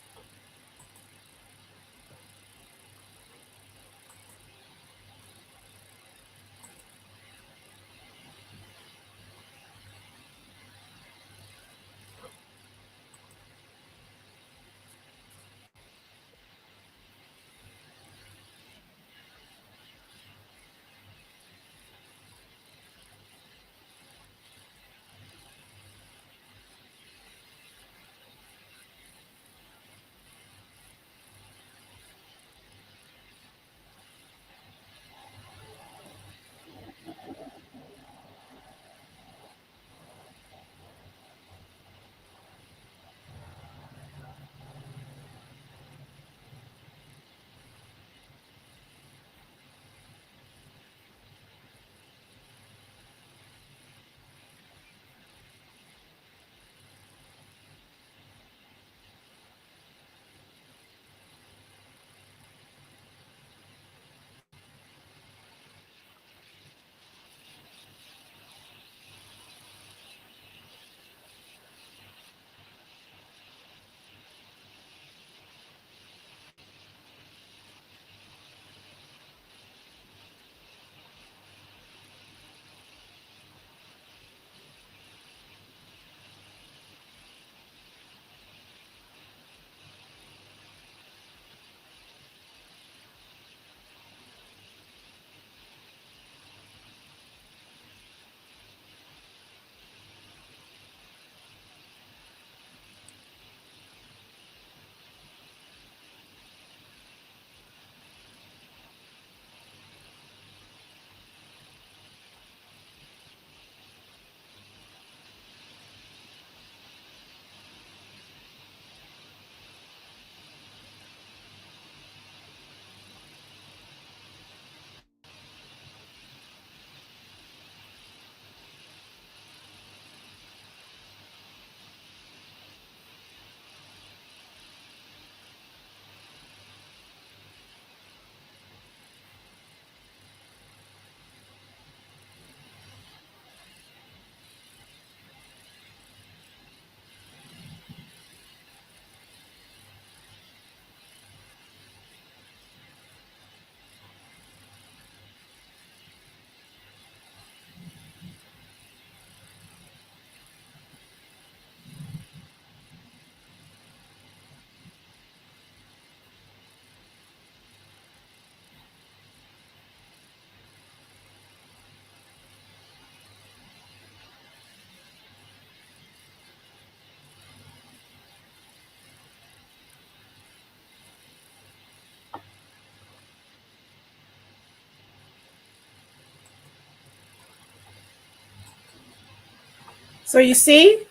So you see,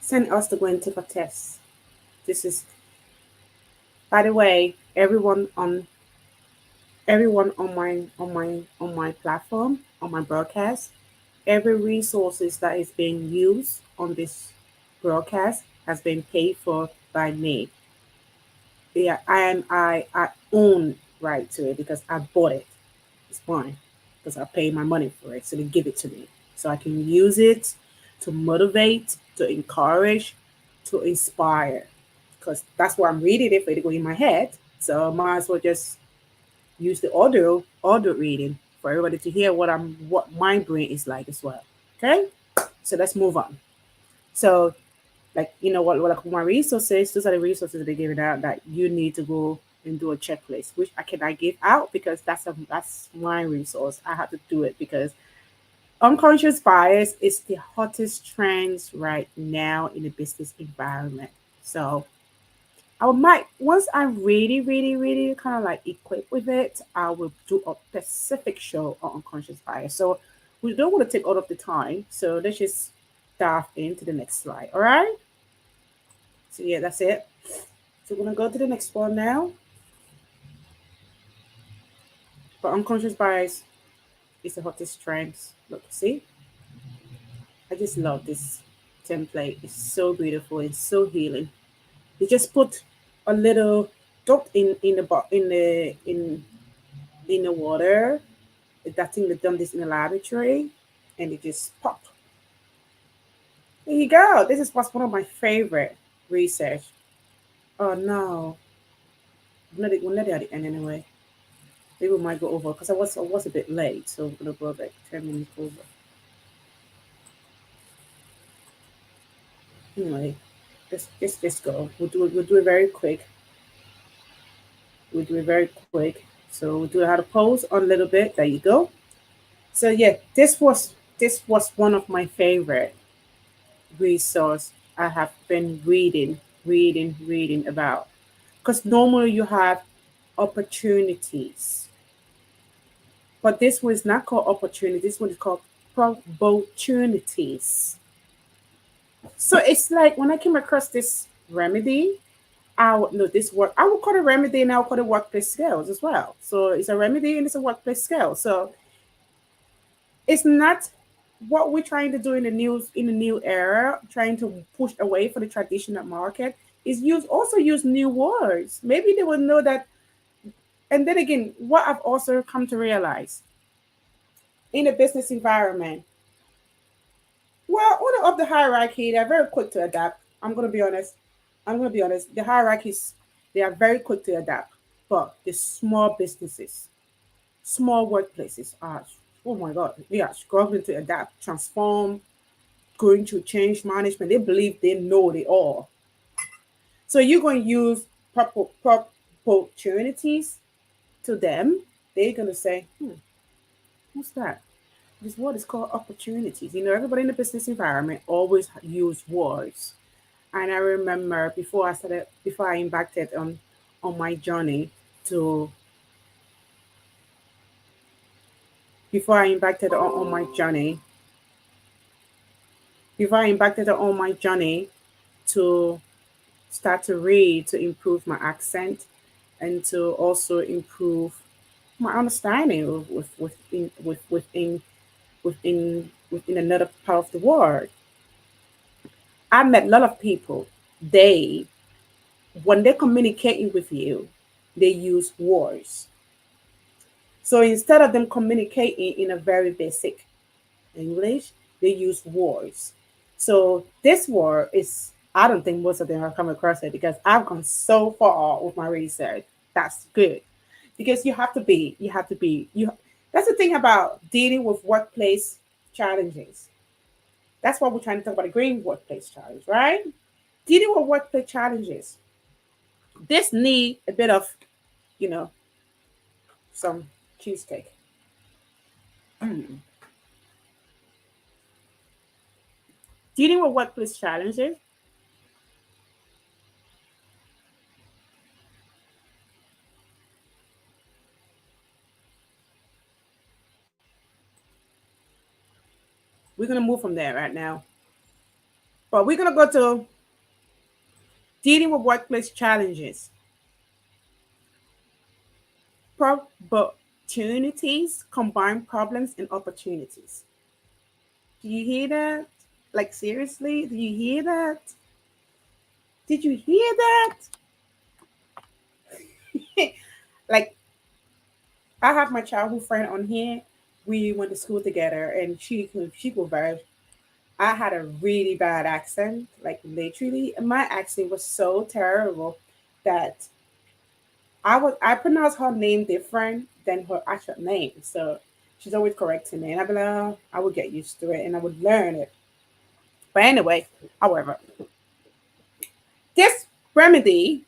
send us to go and take a test. This is, by the way, everyone on my platform, on my broadcast, every resources that is being used on this broadcast has been paid for by me. Yeah, I own right to it because I bought it. It's mine because I paid my money for it. So they give it to me. So I can use it to motivate, to encourage, to inspire. Because that's why I'm reading it for it to go in my head. So I might as well just use the audio reading for everybody to hear what my brain is like as well. Okay? So let's move on. So like what like my resources, those are the resources they're giving out that you need to go and do a checklist, which I cannot give out because that's my resource. I have to do it because unconscious bias is the hottest trends right now in the business environment. So I might once I'm really, really, really kind of like equipped with it, I will do a specific show on unconscious bias. So we don't want to take all of the time. So let's just dive into the next slide. All right. So yeah, that's it. So we're gonna go to the next one now. But unconscious bias is the hottest trend. Look, see, I just love this template. It's so beautiful. It's so healing. You just put a little dot in the water, That thing that done this in the laboratory, and it just pop. There you go. This is what's one of my favorite research. Oh no, we'll let it at the end anyway. Maybe we might go over because I was a bit late, so we're gonna go like 10 minutes over. Anyway, just go. We'll do it very quick. We'll do it very quick. So we'll do how to pose on a little bit. There you go. So yeah, this was one of my favorite resource I have been reading about. Because normally you have opportunities, but this one is not called opportunity. This one is called opportunities. So it's like when I came across this remedy, I would know this work. I would call it remedy and I would call it workplace skills as well. So it's a remedy and it's a workplace skill. So it's not what we're trying to do in the new era, trying to push away from the traditional market, is use new words. Maybe they will know that. And then again, what I've also come to realize in a business environment, well, order up the hierarchy, they're very quick to adapt. I'm gonna be honest. The hierarchies, they are very quick to adapt. But the small businesses, small workplaces are, oh my God, they are struggling to adapt, transform, going to change management. They believe they know it all. So you're going to use opportunities to them. They're going to say, what's that? This word is called opportunities. Everybody in the business environment always use words. And I remember before I embarked on my journey to, before I embarked on my journey, before I embarked on my journey to start to read, to improve my accent, and to also improve my understanding of within another part of the world. I met a lot of people. They When they're communicating with you, they use words. So instead of them communicating in a very basic English, they use words. So this word is, I don't think most of them have come across it because I've gone so far with my research. That's good. Because you that's the thing about dealing with workplace challenges. That's why we're trying to talk about the green workplace challenge, right? Dealing with workplace challenges. This need a bit of, you know, some cheesecake. Mm. Dealing with workplace challenges, we're gonna move from there right now. But we're gonna go to dealing with workplace challenges, opportunities, combine problems and opportunities. Do you hear that? Like seriously, do you hear that? Did you hear that? Like I have my childhood friend on here. We went to school together, and she could vouch. I had a really bad accent, like literally, my accent was so terrible that I pronounced her name different than her actual name. So she's always correcting me, and I'd be like, oh, I would get used to it, and I would learn it. But anyway, however, this remedy,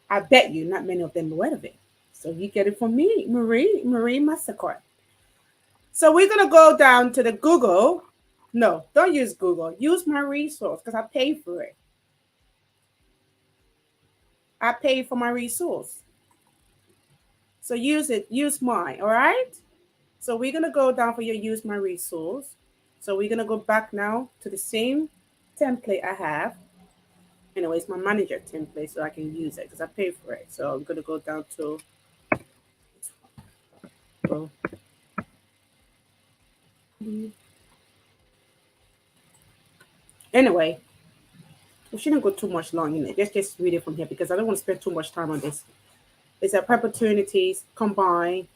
I bet you not many of them aware of it. So you get it from me, Marie Massacre. So we're gonna go down to the Google. No, don't use Google. Use my resource because I pay for it. I pay for my resource. So use it. Use mine. All right. So we're gonna go down for your use my resource. So we're gonna go back now to the same template I have. Anyway, it's my manager template, so I can use it because I pay for it. So I'm gonna go down to, well, anyway, we shouldn't go too much long in it. Let's just read it from here because I don't want to spend too much time on this. It's a opportunities combine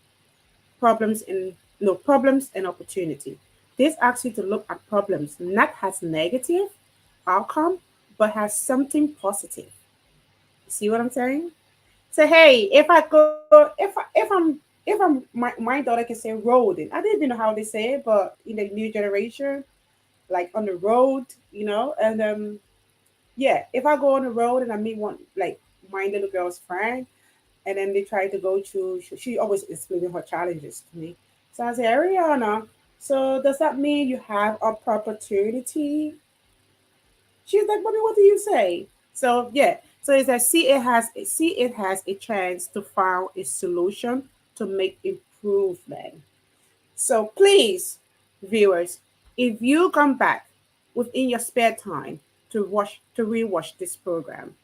problems and no problems and opportunity. This asks you to look at problems not as negative outcome, but as something positive. See what I'm saying? So hey, if I go, if I'm my daughter can say road, and I didn't even know how they say it, but in the new generation, like on the road, and yeah, if I go on the road and I meet one like my little girl's friend, and then they try to go to, she always explaining her challenges to me. So I say, Ariana, so does that mean you have a opportunity? She's like, Mommy, what do you say? So yeah, so it's like see it has a chance to find a solution to make improvement. So please, viewers, if you come back within your spare time to rewatch this program,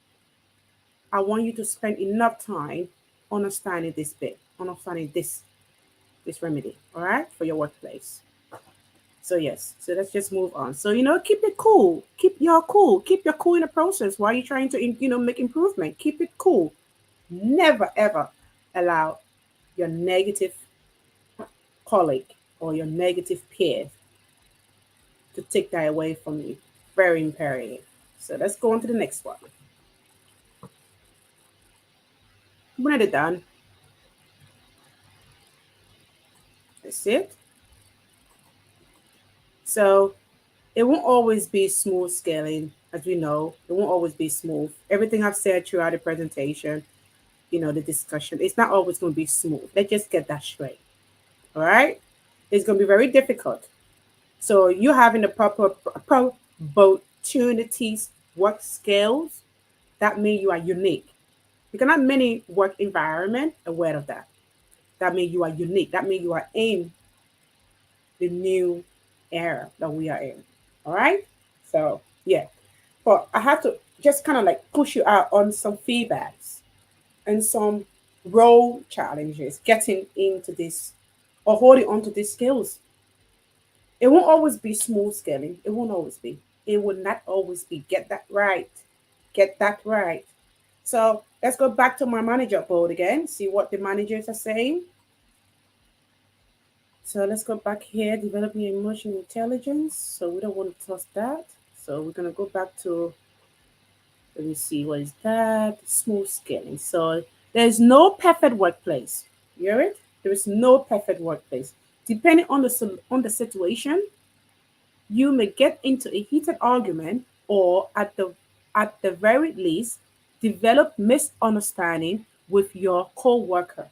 I want you to spend enough time understanding this bit, understanding this remedy, all right, for your workplace. So yes, so let's just move on. So keep it cool, keep your cool in the process while you're trying to make improvement. Keep it cool. Never ever allow your negative colleague or your negative peer to take that away from you. Very imperative. So let's go on to the next one. When it done, that's it. So it won't always be smooth scaling, as we know. It won't always be smooth. Everything I've said throughout the presentation, the discussion, it's not always going to be smooth. Let's just get that straight. All right? It's going to be very difficult. So you having the proper opportunities, work skills, that means you are unique. Because not many work environment aware of that. That means you are unique. That means you are in the new era that we are in. All right? So yeah. But I have to just kind of like push you out on some feedbacks and some role challenges getting into this or holding on to these skills. It won't always be smooth scaling. It won't always be. It will not always be. Get that right. Get that right. So let's go back to my manager board again, see what the managers are saying. So let's go back here, developing emotional intelligence. So we don't want to toss that. So we're going to go back to, let me see, what is that? Smooth scaling. So there's no perfect workplace. You hear it? There is no perfect workplace. Depending on the situation, you may get into a heated argument or at the very least develop misunderstanding with your co-worker.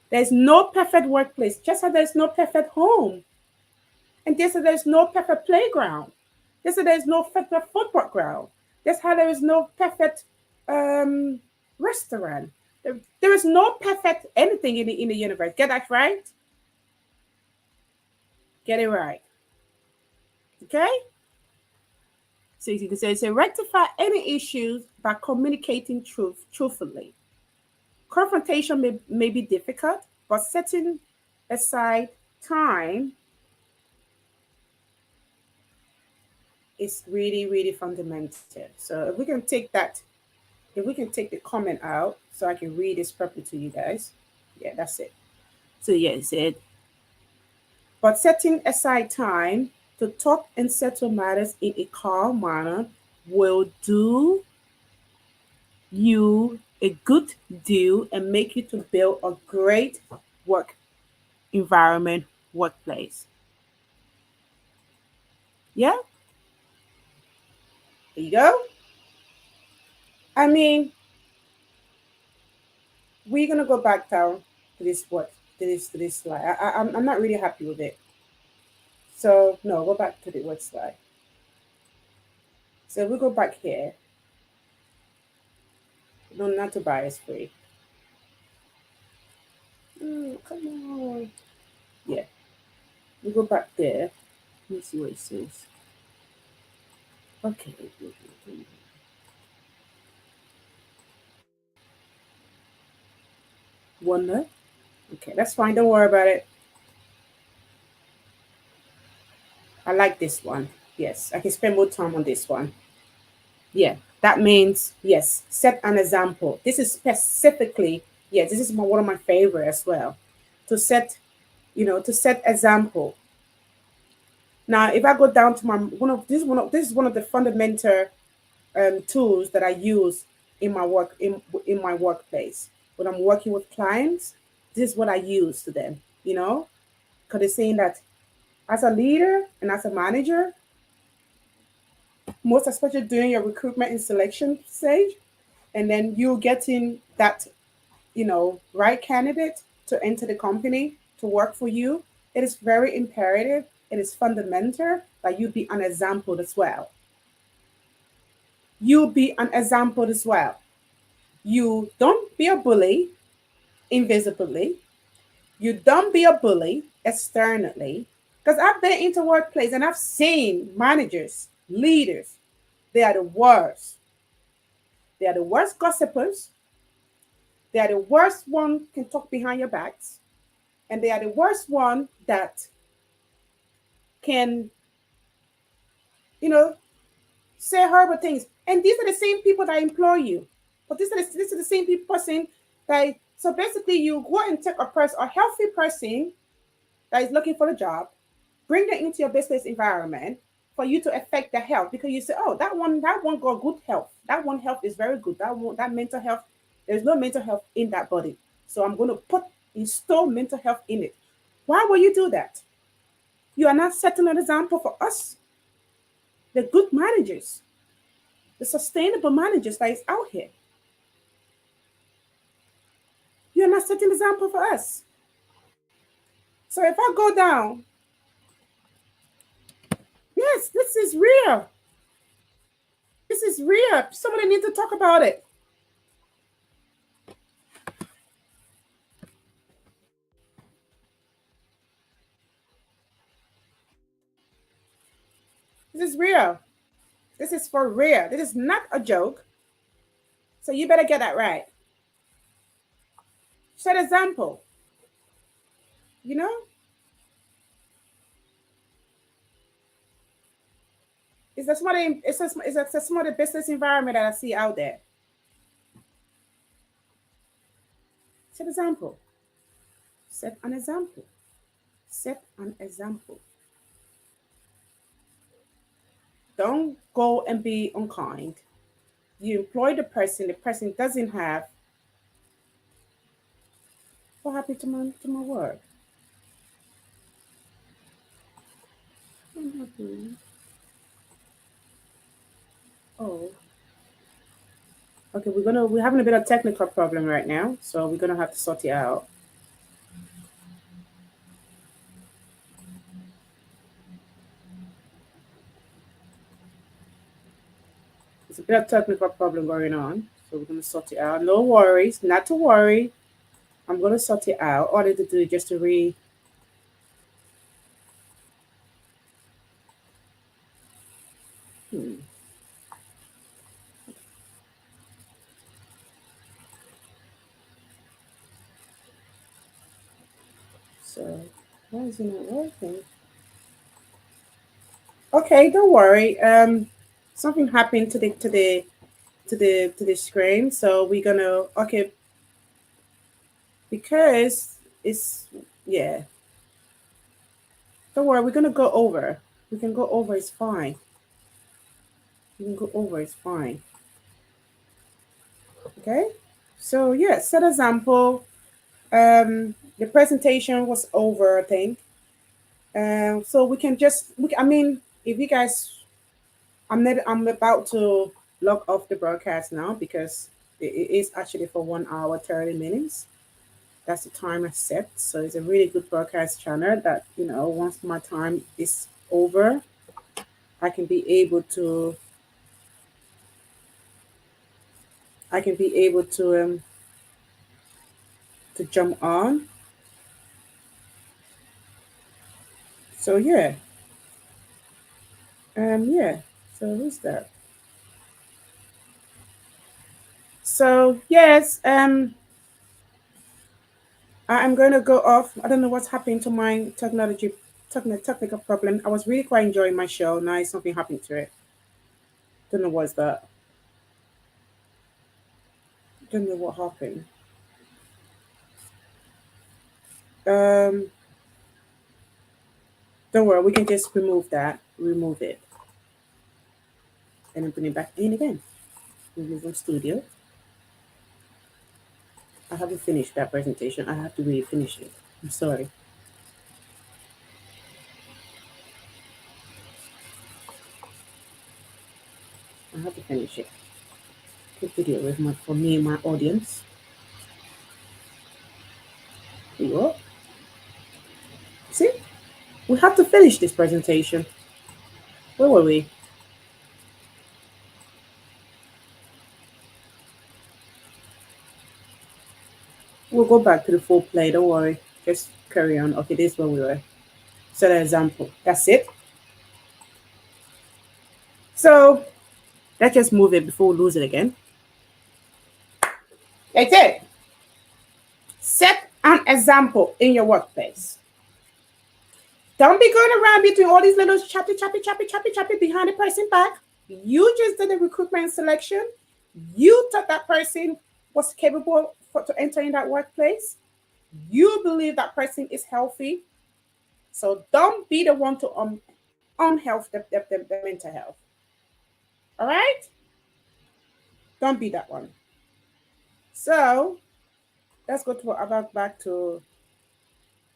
There's no perfect workplace, just as there's no perfect home. And just as there's no perfect playground. Just as there's no perfect football ground. Just how there is no perfect um, restaurant. There is no perfect anything in the universe. Get that right? Get it right. Okay? So you can say rectify any issues by communicating truthfully. Confrontation may be difficult, but setting aside time is really, really fundamental. So if we can take the comment out so I can read this properly to you guys. Yeah, that's it. So yeah, it said, but setting aside time to talk and settle matters in a calm manner will do you a good deal and make you to build a great work environment, workplace. Yeah, there you go. I mean, we're gonna go back down to this to this slide. I'm not really happy with it. So no, go back to the word slide. So we go back here. No, not to bias free. Come on. Yeah, we go back there. Let me see what it says. Okay. Wonder. Okay, that's fine. Don't worry about it. I like this one. Yes, I can spend more time on this one. Yeah, that means, yes, set an example. This is specifically Yeah, this is one of my favorite as well. To set, to set example. Now, if I go down to my this is one of the fundamental tools that I use in my work in my workplace when I'm working with clients. This is what I use to them. Because it's saying that as a leader and as a manager, most especially during your recruitment and selection stage, and then you getting that right candidate to enter the company to work for you, it is very imperative. It is fundamental that you be an example as well. You be an example as well. You don't be a bully invisibly. You don't be a bully externally. Because I've been into workplace and I've seen managers, leaders, they are the worst. They are the worst gossipers. They are the worst one can talk behind your backs. And they are the worst one that can, you know, say horrible things. And these are the same people that employ you. But these are the same people person that so basically you go and take a healthy person that is looking for a job, bring them into your business environment for you to affect their health because you say, oh, that one got good health. That one health is very good. That mental health, there's no mental health in that body. So I'm going to install mental health in it. Why will you do that? You are not setting an example for us, the good managers, the sustainable managers that is out here. You're not setting an example for us. So if I go down, yes, this is real. This is real. Somebody needs to talk about it. This is real. This is for real. This is not a joke. So you better get that right. Set example. You know, it's a smart business environment that I see out there. Set example. Set an example. Set an example. Don't go and be unkind. You employ the person doesn't have what happened to my work. What happened? Oh. Okay, we're having a bit of technical problem right now, so we're gonna have to sort it out. There's a bit of technical problem going on, so we're gonna sort it out. No worries, not to worry. I'm gonna sort it out. All I need to do is just to hmm. So why is it not working? Okay, don't worry. Something happened to the screen, so we're gonna okay because it's yeah. Don't worry, we're gonna go over. We can go over. It's fine. We can go over. It's fine. Okay. So yeah, set example. The presentation was over, I think. So we can just. I mean, if you guys, I'm about to log off the broadcast now because it is actually for 1 hour 30 minutes. That's the time I set. So it's a really good broadcast channel that once my time is over, I can be able to. I can be able to jump on. So yeah, yeah. So who's that? So yes, I'm going to go off. I don't know what's happening to my technical problem. I was really quite enjoying my show. Now something happened to it. Don't know what's that. Don't know what happened. Um, don't worry, we can just remove that, remove it, and then bring it back in again. Remove on studio. I haven't finished that presentation. I have to really finish it. I'm sorry. I have to finish it. Quick video with my for me and my audience. Here you go. See, we have to finish this presentation. Where were we? We'll go back to the full play. Don't worry. Just carry on. Okay, this is where we were. So the example. That's it. So let's just move it before we lose it again. That's it. Set an example in your workplace. Don't be going around between all these little choppy behind the person back. You just did the recruitment selection. You thought that person was capable to enter in that workplace. You believe that person is healthy. So don't be the one to unhealth the mental health. All right? Don't be that one. So let's go to about back to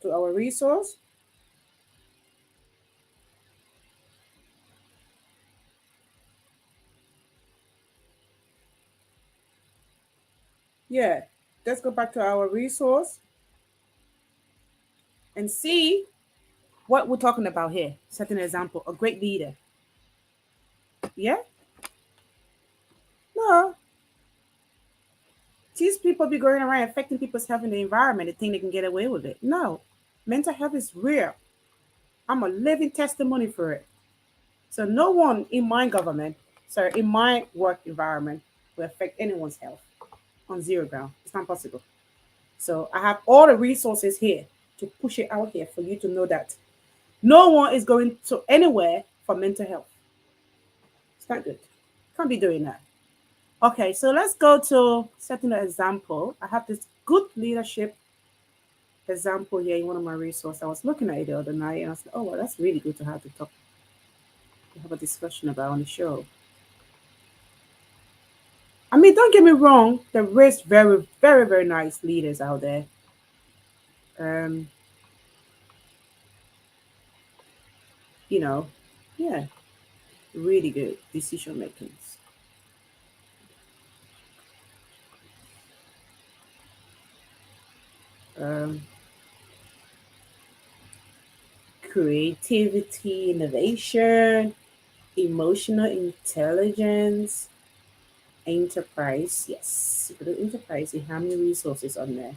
our resource. Yeah, let's go back to our resource and see what we're talking about here. Set an example, a great leader. Yeah? No. These people be going around affecting people's health in the environment and think they can get away with it. No. Mental health is real. I'm a living testimony for it. So no one in my government, sorry, in my work environment will affect anyone's health on zero ground. It's not possible. So I have all the resources here to push it out here for you to know that no one is going to anywhere for mental health. It's not good. Can't be doing that. Okay, so let's go to setting an example. I have this good leadership example here in one of my resources. I was looking at it the other night and I was like, oh, well, that's really good to have to have a discussion about on the show. I mean, don't get me wrong, there is very nice leaders out there. Um, you know, yeah, really good decision makings. Um, creativity, innovation, emotional intelligence, enterprise. Yes, you put enterprise. You have many resources on there.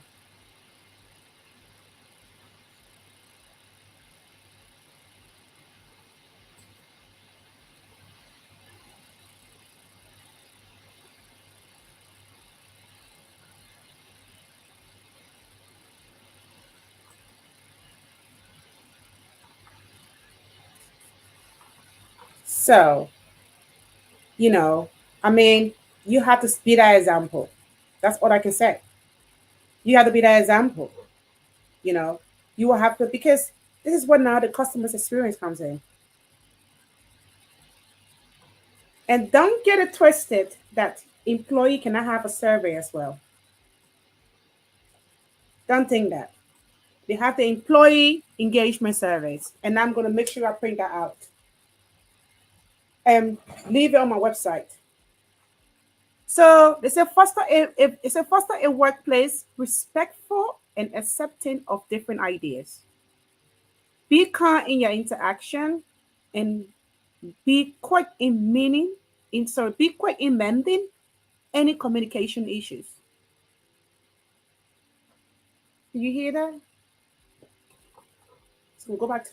So, you know, I mean, you have to be that example. That's all I can say. You have to be that example. You know, you will have to, because this is what now the customer's experience comes in. And don't get it twisted that employee cannot have a survey as well. Don't think that. They have the employee engagement surveys, and I'm going to make sure I print that out and leave it on my website. So it's a foster a workplace respectful and accepting of different ideas. Be calm in your interaction and be quick in meaning be quick in mending any communication issues. Do you hear that? So we'll go back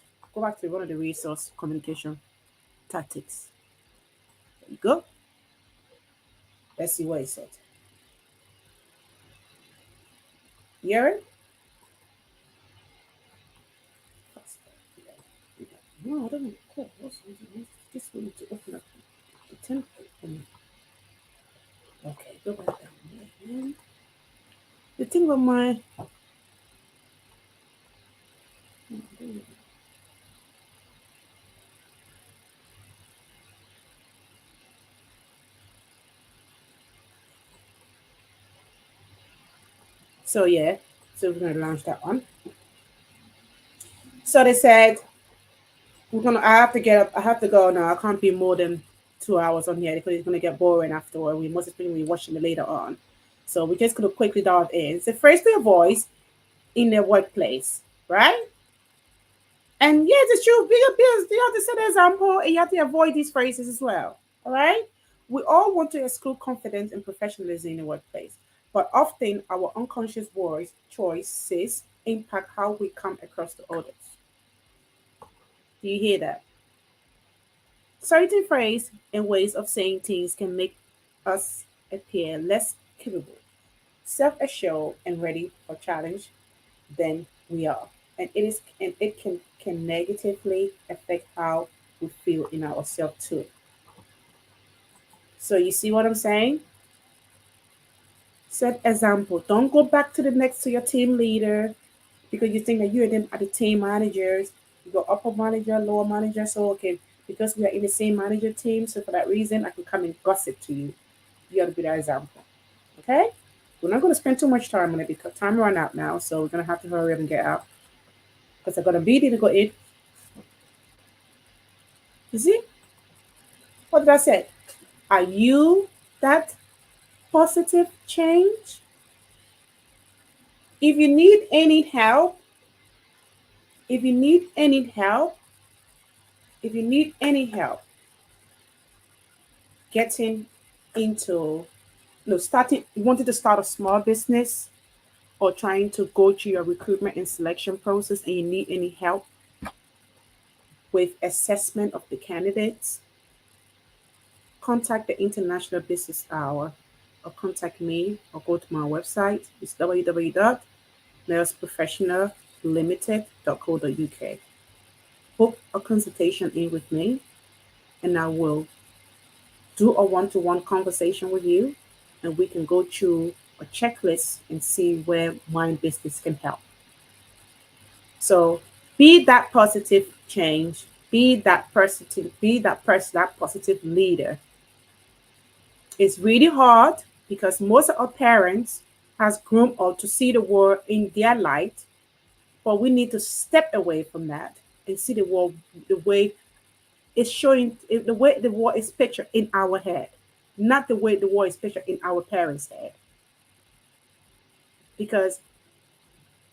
to one of the resource communication tactics. There you go. Let's see what it said. You hear it? No, I don't know. Cool. This one to open up the template for me. Okay, go back down here. The thing with my So yeah, so we're gonna launch that one. So they said we're gonna. I have to get up. I have to go now. I can't be more than 2 hours on here because it's gonna get boring afterward. We must be watching it later on. So we're just gonna quickly dive in. So first, their voice in their workplace, right? And yes, it's true. Because you have to set an example and you have to avoid these phrases as well. All right. We all want to exclude confidence and professionalism in the workplace, but often our unconscious voice choices impact how we come across to others. Do you hear that? Certain phrases and ways of saying things can make us appear less capable, self-assured, and ready for challenge than we are. And it can negatively affect how we feel in ourselves too. So you see what I'm saying? Set example. Don't go back to the next to your team leader because you think that you and them are the team managers. You got upper manager, lower manager. So okay, because we are in the same manager team, so for that reason I can come and gossip to you. You gotta be that example. Okay? We're not gonna spend too much time on it because time run out now, so we're gonna have to hurry up and get out. Because I got a meeting to go in. You see? What did I say? Are you that positive change? If you need any help, if you need any help, if you need any help getting into, starting, you wanted to start a small business or trying to go through your recruitment and selection process and you need any help with assessment of the candidates, contact the International Business Hour or contact me or go to my website. It's www.nailsprofessionallimited.co.uk. Book a consultation in with me and I will do a one-to-one conversation with you and we can go through a checklist and see where my business can help. So be that positive change, be that positive leader. It's really hard because most of our parents has grown up to see the world in their light, but we need to step away from that and see the world the way it's showing, the way the world is pictured in our head, not the way the world is pictured in our parents' head. Because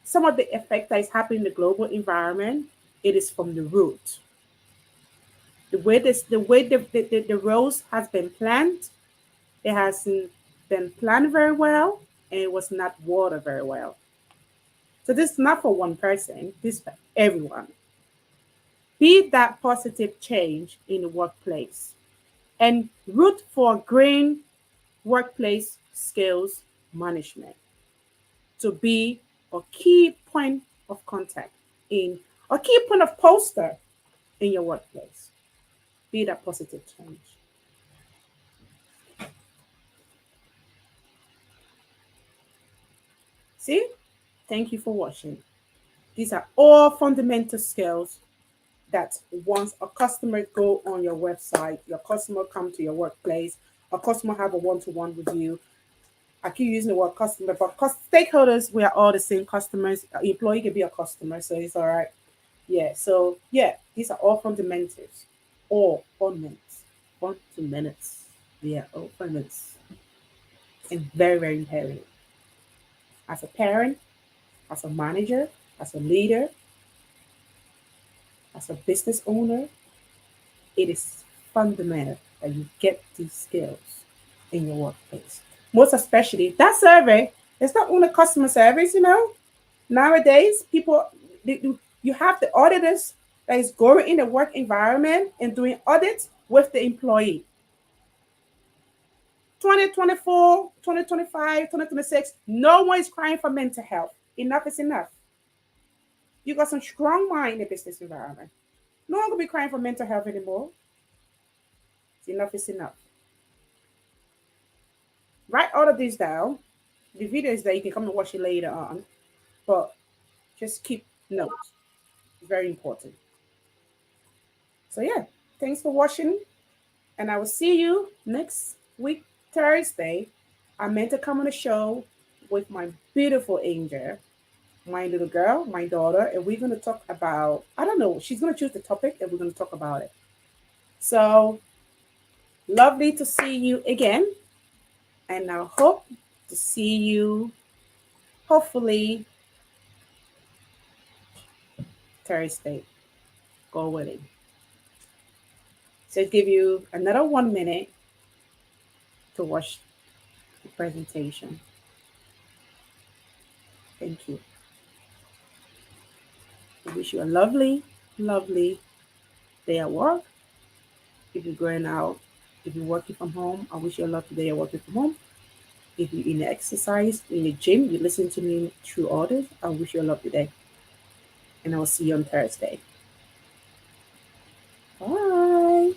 some of the effect that is happening in the global environment, it is from the root. The way the rose has been planted, it hasn't been planned very well and it was not watered very well. So this is not for one person, this is for everyone. Be that positive change in the workplace and root for green workplace skills management to be a key point of contact in a key point of poster in your workplace. Be that positive change. See? Thank you for watching. These are all fundamental skills that once a customer go on your website, your customer come to your workplace, a customer have a one-to-one with you. I keep using the word customer, but stakeholders, we are all the same customers. Employee can be a customer, so it's all right. Yeah, so yeah, these are all fundamentals. All fundamentals. Fundamentals. Yeah, all fundamentals. And very, very imperative. As a parent, as a manager, as a leader, as a business owner, it is fundamental that you get these skills in your workplace. Most especially that survey, it's not only customer service, Nowadays, people, you have the auditors that is going in the work environment and doing audits with the employee. 2024, 2025, 2026, no one is crying for mental health. Enough is enough. You got some strong mind in the business environment. No one will be crying for mental health anymore. Enough is enough. Write all of this down. The video is there. You can come and watch it later on. But just keep notes. very important. So yeah, thanks for watching, and I will see you next week, Thursday. I meant to come on the show with my beautiful angel, my little girl, my daughter, and we're going to talk about, I don't know, she's going to choose the topic and we're going to talk about it. So lovely to see you again. And I hope to see you, hopefully, Thursday. Go willing. So give you another 1 minute to watch the presentation. Thank you. I wish you a lovely, lovely day at work. If you're going out, if you're working from home, I wish you a lovely day at working from home. If you're in the exercise, in the gym, you listen to me through orders, I wish you a lovely day. And I will see you on Thursday. Bye.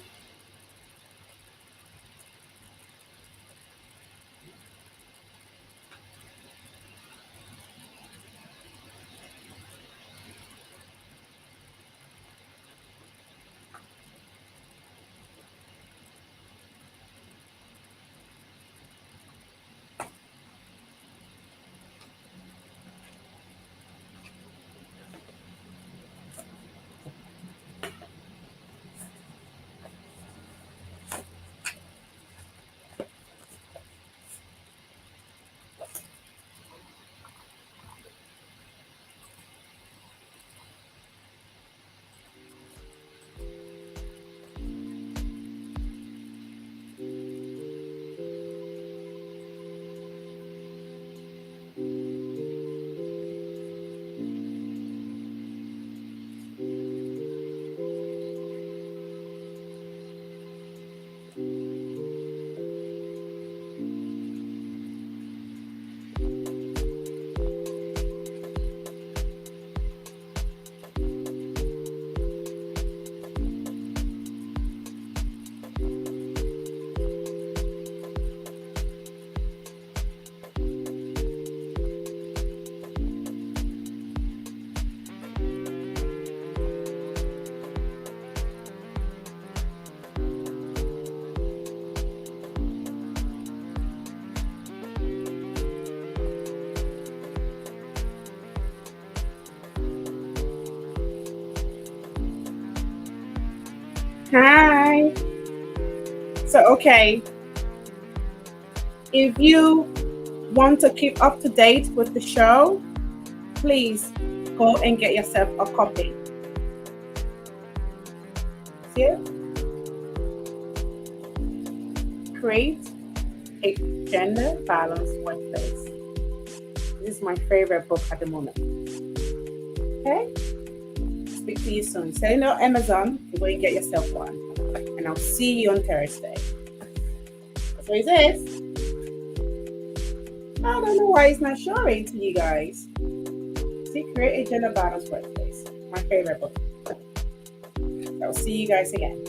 Hi. So, okay, if you want to keep up to date with the show, please go and get yourself a copy. See? Create a gender balanced workplace. This is my favorite book at the moment. Okay? Speak to you soon. Say no Amazon, go and get yourself one. And I'll see you on Thursday. That's what it is. I don't know why it's not showing to you guys. See, Create a Gender Balanced Workplace. My favorite book. I'll see you guys again.